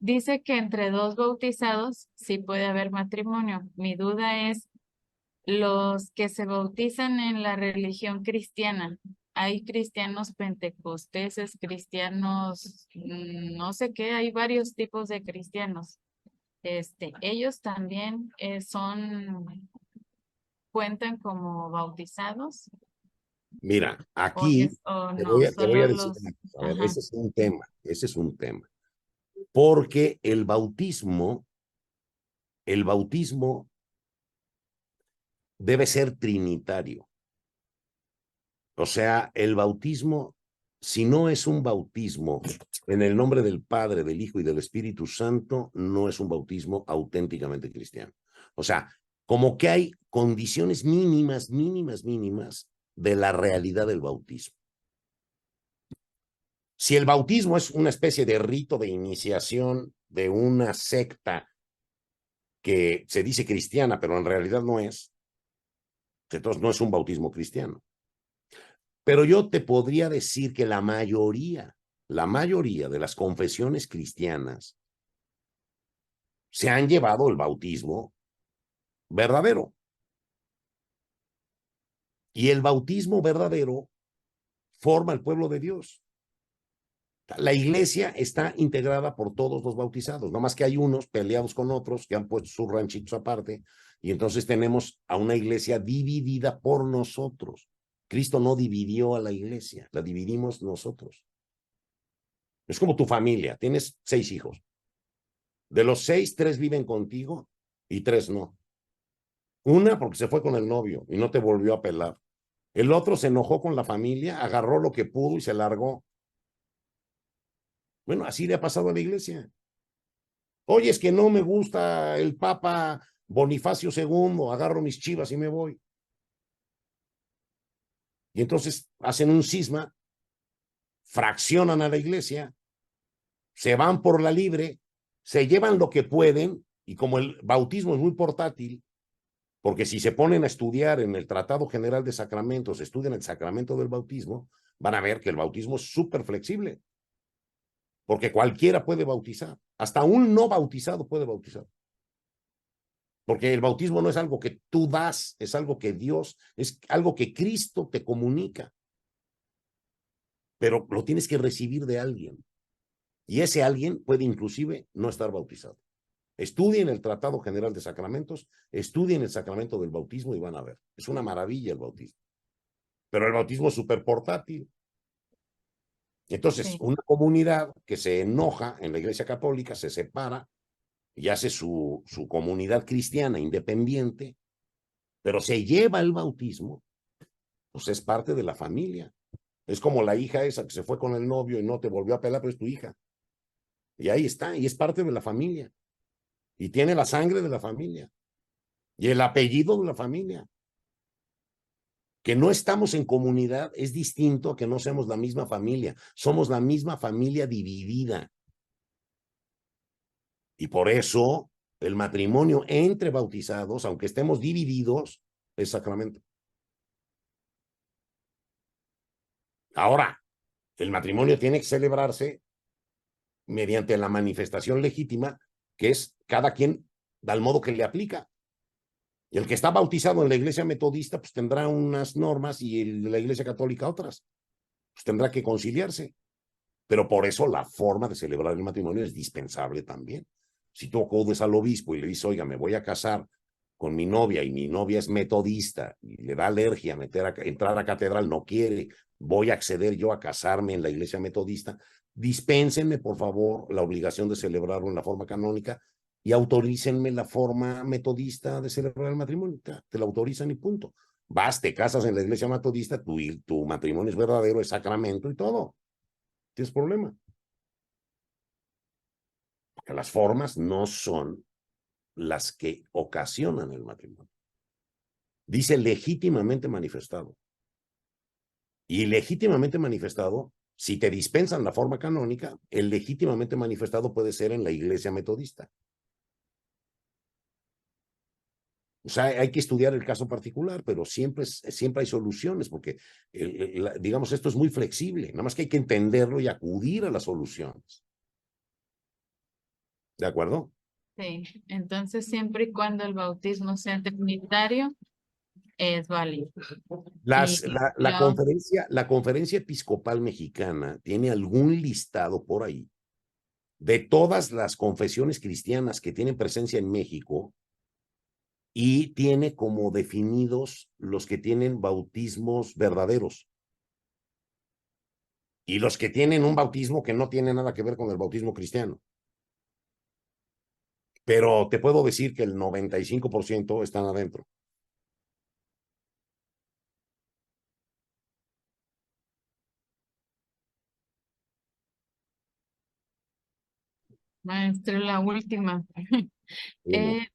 Dice que entre dos bautizados sí puede haber matrimonio. Mi duda es, los que se bautizan en la religión cristiana, hay cristianos pentecosteses, cristianos, no sé qué, hay varios tipos de cristianos. Ellos también cuentan como bautizados, Mira, o, aquí o te no, voy solo a decir, los, a ver, ajá, ese es un tema, porque el bautismo debe ser trinitario. O sea, el bautismo, si no es un bautismo en el nombre del Padre, del Hijo y del Espíritu Santo, no es un bautismo auténticamente cristiano. O sea, como que hay condiciones mínimas de la realidad del bautismo. Si el bautismo es una especie de rito de iniciación de una secta que se dice cristiana, pero en realidad no es, entonces no es un bautismo cristiano. Pero yo te podría decir que la mayoría de las confesiones cristianas se han llevado el bautismo verdadero. Y el bautismo verdadero forma el pueblo de Dios. La iglesia está integrada por todos los bautizados, no más que hay unos peleados con otros que han puesto sus ranchitos aparte, y entonces tenemos a una iglesia dividida por nosotros. Cristo no dividió a la iglesia, la dividimos nosotros. Es como tu familia, tienes 6 hijos. De los 6, 3 viven contigo y 3 no. Una porque se fue con el novio y no te volvió a pelar. El otro se enojó con la familia, agarró lo que pudo y se largó. Bueno, así le ha pasado a la iglesia. Oye, es que no me gusta el Papa Bonifacio II, agarro mis chivas y me voy. Y entonces hacen un cisma, fraccionan a la iglesia, se van por la libre, se llevan lo que pueden, y como el bautismo es muy portátil, porque si se ponen a estudiar en el Tratado General de Sacramentos, estudian el sacramento del bautismo, van a ver que el bautismo es súper flexible, porque cualquiera puede bautizar, hasta un no bautizado puede bautizar. Porque el bautismo no es algo que tú das, es algo que Dios, es algo que Cristo te comunica. Pero lo tienes que recibir de alguien. Y ese alguien puede inclusive no estar bautizado. Estudien el Tratado General de Sacramentos, estudien el sacramento del bautismo y van a ver. Es una maravilla el bautismo. Pero el bautismo es súper portátil. Entonces, sí. una comunidad que se enoja en la Iglesia Católica se separa y hace su comunidad cristiana independiente, pero se lleva el bautismo, pues es parte de la familia. Es como la hija esa que se fue con el novio y no te volvió a pelar, pero es tu hija. Y ahí está, y es parte de la familia. Y tiene la sangre de la familia. Y el apellido de la familia. Que no estamos en comunidad es distinto a que no seamos la misma familia. Somos la misma familia dividida. Y por eso el matrimonio entre bautizados, aunque estemos divididos, es sacramento. Ahora, el matrimonio tiene que celebrarse mediante la manifestación legítima, que es cada quien da el modo que le aplica. Y el que está bautizado en la iglesia metodista, pues tendrá unas normas y la iglesia católica otras. Pues tendrá que conciliarse. Pero por eso la forma de celebrar el matrimonio es dispensable también. Si tú acudes al obispo y le dices, oiga, me voy a casar con mi novia y mi novia es metodista y le da alergia a entrar a catedral, no quiere, voy a acceder yo a casarme en la iglesia metodista, dispénsenme por favor la obligación de celebrarlo en la forma canónica y autorícenme la forma metodista de celebrar el matrimonio. Te lo autorizan y punto. Vas, te casas en la iglesia metodista, tu matrimonio es verdadero, es sacramento y todo. ¿Tienes problema? Porque las formas no son las que ocasionan el matrimonio. Dice legítimamente manifestado. Y legítimamente manifestado, si te dispensan la forma canónica, el legítimamente manifestado puede ser en la iglesia metodista. O sea, hay que estudiar el caso particular, pero siempre hay soluciones, porque, digamos, esto es muy flexible. Nada más que hay que entenderlo y acudir a las soluciones. ¿De acuerdo? Sí, entonces siempre y cuando el bautismo sea trinitario, es válido. Y yo, La conferencia episcopal mexicana tiene algún listado por ahí de todas las confesiones cristianas que tienen presencia en México y tiene como definidos los que tienen bautismos verdaderos y los que tienen un bautismo que no tiene nada que ver con el bautismo cristiano. Pero te puedo decir que el 95% están adentro. maestro, la última. Dime.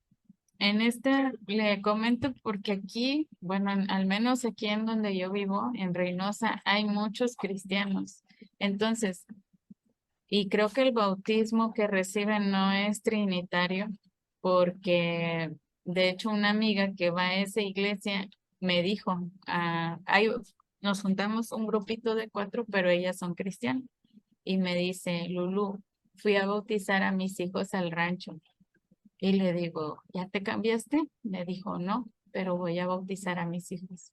En esta le comento porque aquí, bueno, al menos aquí en donde yo vivo, en Reynosa, hay muchos cristianos. Entonces, y creo que el bautismo que reciben no es trinitario, porque de hecho una amiga que va a esa iglesia me dijo, nos juntamos un grupito de 4, pero ellas son cristianas. Y me dice, Lulu, fui a bautizar a mis hijos al rancho. Y le digo, ¿ya te cambiaste? Me dijo, no, pero voy a bautizar a mis hijos.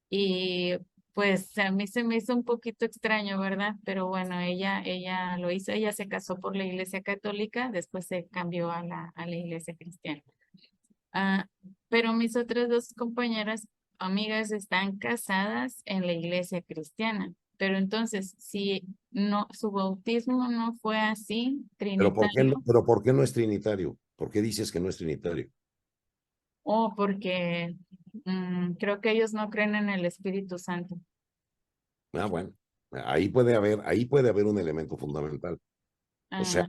Y pues a mí se me hizo un poquito extraño, ¿verdad? Pero bueno, ella lo hizo, ella se casó por la iglesia católica, después se cambió a la iglesia cristiana. Ah, pero mis otras 2 compañeras, amigas, están casadas en la iglesia cristiana. Pero entonces, si no, su bautismo no fue así, trinitario, Pero ¿por qué no es trinitario? ¿Por qué dices que no es trinitario? o porque creo que ellos no creen en el Espíritu Santo. Ah, bueno, ahí puede haber un elemento fundamental. O sea,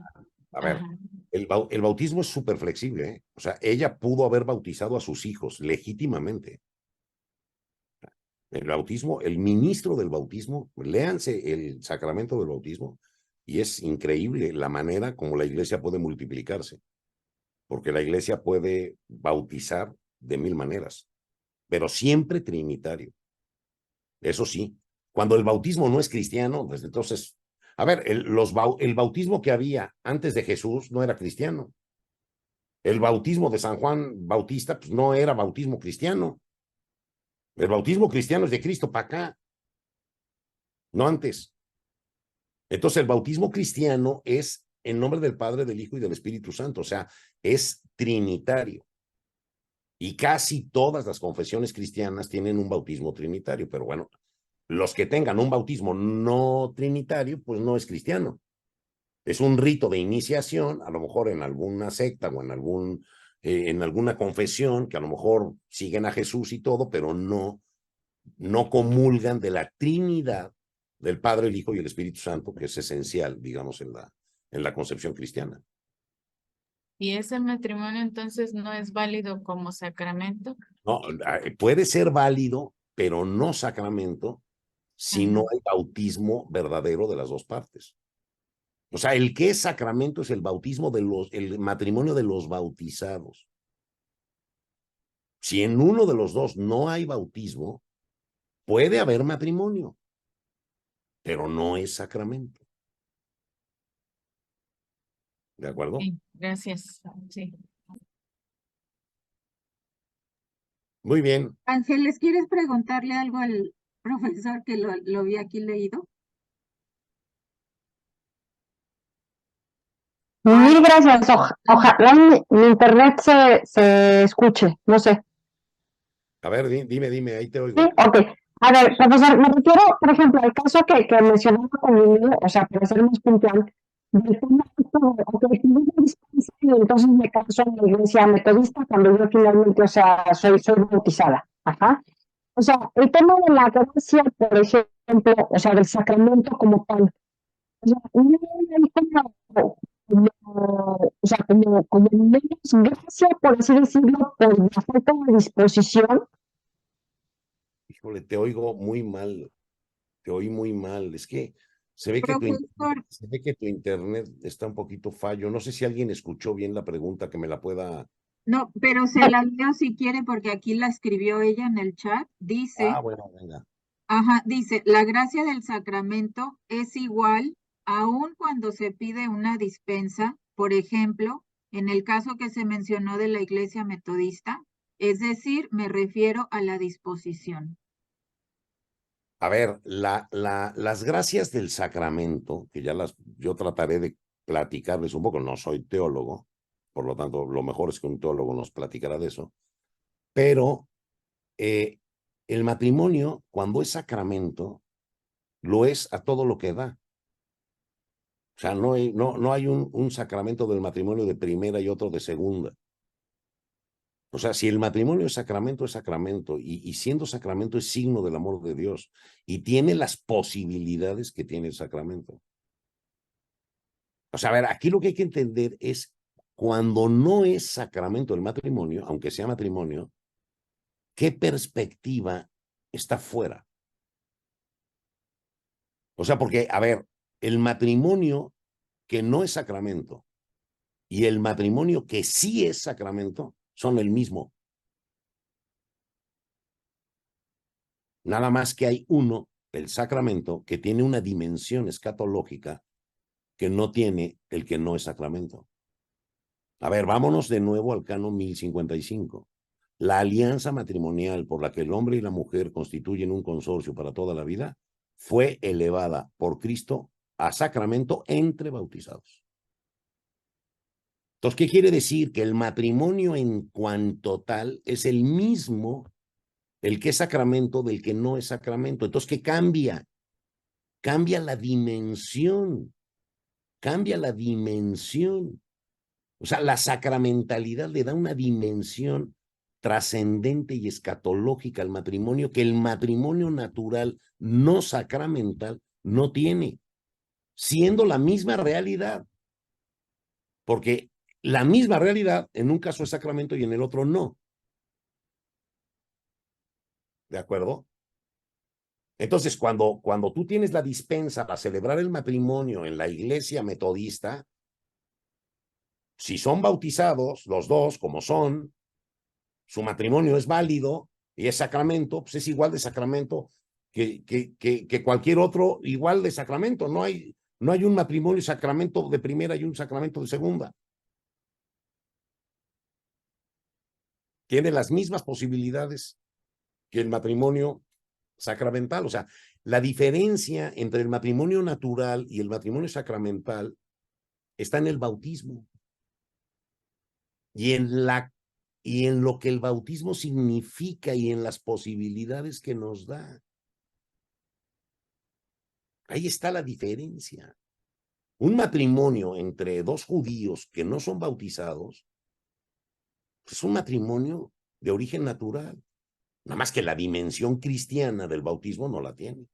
Ah, a ver, ajá. el bautismo es súper flexible, ¿eh? O sea, ella pudo haber bautizado a sus hijos legítimamente. El bautismo, el ministro del bautismo, léanse el sacramento del bautismo y es increíble la manera como la iglesia puede multiplicarse, porque la iglesia puede bautizar de 1000 maneras, pero siempre trinitario. Eso sí, cuando el bautismo no es cristiano, pues entonces, a ver, el bautismo que había antes de Jesús no era cristiano. El bautismo de San Juan Bautista, pues no era bautismo cristiano. El bautismo cristiano es de Cristo para acá, no antes. Entonces, el bautismo cristiano es en nombre del Padre, del Hijo y del Espíritu Santo, o sea, es trinitario. Y casi todas las confesiones cristianas tienen un bautismo trinitario, pero bueno, los que tengan un bautismo no trinitario, pues no es cristiano. Es un rito de iniciación, a lo mejor en alguna secta o en alguna confesión, que a lo mejor siguen a Jesús y todo, pero no comulgan de la Trinidad del Padre, el Hijo y el Espíritu Santo, que es esencial, digamos, en la concepción cristiana. ¿Y ese matrimonio entonces no es válido como sacramento? No, puede ser válido, pero no sacramento, si no Ajá. hay bautismo verdadero de las dos partes. O sea, el que es sacramento es el bautismo el matrimonio de los bautizados. Si en uno de los dos no hay bautismo, puede haber matrimonio, pero no es sacramento. ¿De acuerdo? Sí, gracias. Sí. Muy bien. Ángeles, ¿quieres preguntarle algo al profesor que lo vi aquí leído? Mil gracias. Ojalá mi internet se escuche, no sé. A ver, dime, ahí te Sí, oigo. ok. A ver, profesor, me refiero, por ejemplo, al caso que mencionaba conmigo, o sea, para ser más puntual, del tema y entonces me caso en la iglesia metodista cuando yo finalmente, o sea, soy bautizada. Ajá. O sea, el tema de la gracia, por ejemplo, o sea, del sacramento como tal, o sea, no hay o sea, como menos gracia, por así decirlo, por la falta de disposición. Híjole, te oigo muy mal. Te oí muy mal. Es que se ve que Profesor, se ve que tu internet está un poquito fallo. No sé si alguien escuchó bien la pregunta que me la pueda. no, pero se la leo si quiere porque aquí la escribió ella en el chat. Dice, Bueno, venga. dice, la gracia del sacramento es igual aun cuando se pide una dispensa, por ejemplo, en el caso que se mencionó de la iglesia metodista, es decir, me refiero a la disposición. A ver, las gracias del sacramento, que yo trataré de platicarles un poco, no soy teólogo, por lo tanto, lo mejor es que un teólogo nos platicará de eso, pero el matrimonio, cuando es sacramento, lo es a todo lo que da. O sea, no hay un sacramento del matrimonio de primera y otro de segunda. O sea, si el matrimonio es sacramento, y siendo sacramento es signo del amor de Dios, y tiene las posibilidades que tiene el sacramento. O sea, a ver, aquí lo que hay que entender es cuando no es sacramento el matrimonio, aunque sea matrimonio, ¿qué perspectiva está fuera? O sea, porque, a ver, el matrimonio que no es sacramento y el matrimonio que sí es sacramento son el mismo. Nada más que hay uno, el sacramento, que tiene una dimensión escatológica que no tiene el que no es sacramento. A ver, vámonos de nuevo al canon 1055. La alianza matrimonial por la que el hombre y la mujer constituyen un consorcio para toda la vida fue elevada por Cristo a sacramento entre bautizados. Entonces, ¿qué quiere decir? Que el matrimonio en cuanto tal es el mismo, el que es sacramento del que no es sacramento. Entonces, ¿qué cambia? Cambia la dimensión, cambia la dimensión. O sea, la sacramentalidad le da una dimensión trascendente y escatológica al matrimonio que el matrimonio natural no sacramental no tiene, siendo la misma realidad. Porque la misma realidad en un caso es sacramento y en el otro no. ¿De acuerdo? Entonces, cuando tú tienes la dispensa para celebrar el matrimonio en la iglesia metodista, si son bautizados los dos, como son, su matrimonio es válido y es sacramento, pues es igual de sacramento que cualquier otro igual de sacramento. No hay un matrimonio y sacramento de primera y un sacramento de segunda. Tiene las mismas posibilidades que el matrimonio sacramental. O sea, la diferencia entre el matrimonio natural y el matrimonio sacramental está en el bautismo y en lo que el bautismo significa y en las posibilidades que nos da. Ahí está la diferencia. Un matrimonio entre dos judíos que no son bautizados es un matrimonio de origen natural, nada más que la dimensión cristiana del bautismo no la tiene.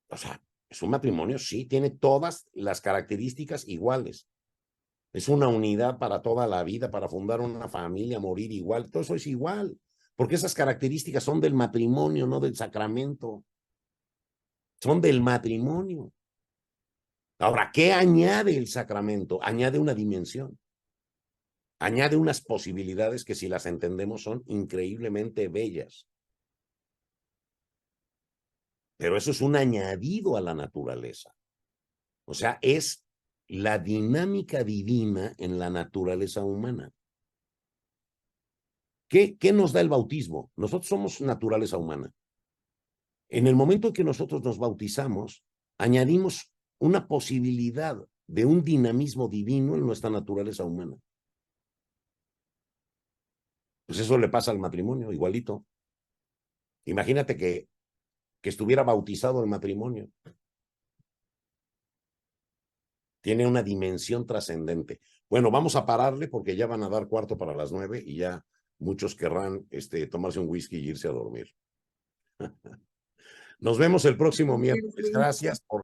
O sea, es un matrimonio, sí, tiene todas las características iguales. Es una unidad para toda la vida, para fundar una familia, morir igual, todo eso es igual, porque esas características son del matrimonio, no del sacramento. Son del matrimonio. Ahora, ¿qué añade el sacramento? Añade una dimensión. Añade unas posibilidades que si las entendemos son increíblemente bellas. Pero eso es un añadido a la naturaleza. O sea, es la dinámica divina en la naturaleza humana. ¿Qué nos da el bautismo? Nosotros somos naturaleza humana. En el momento en que nosotros nos bautizamos, añadimos una posibilidad de un dinamismo divino en nuestra naturaleza humana. Pues eso le pasa al matrimonio, igualito. Imagínate que estuviera bautizado el matrimonio. Tiene una dimensión trascendente. Bueno, vamos a pararle porque ya van a dar 8:45 y ya muchos querrán tomarse un whisky y irse a dormir. Nos vemos el próximo miércoles. Gracias por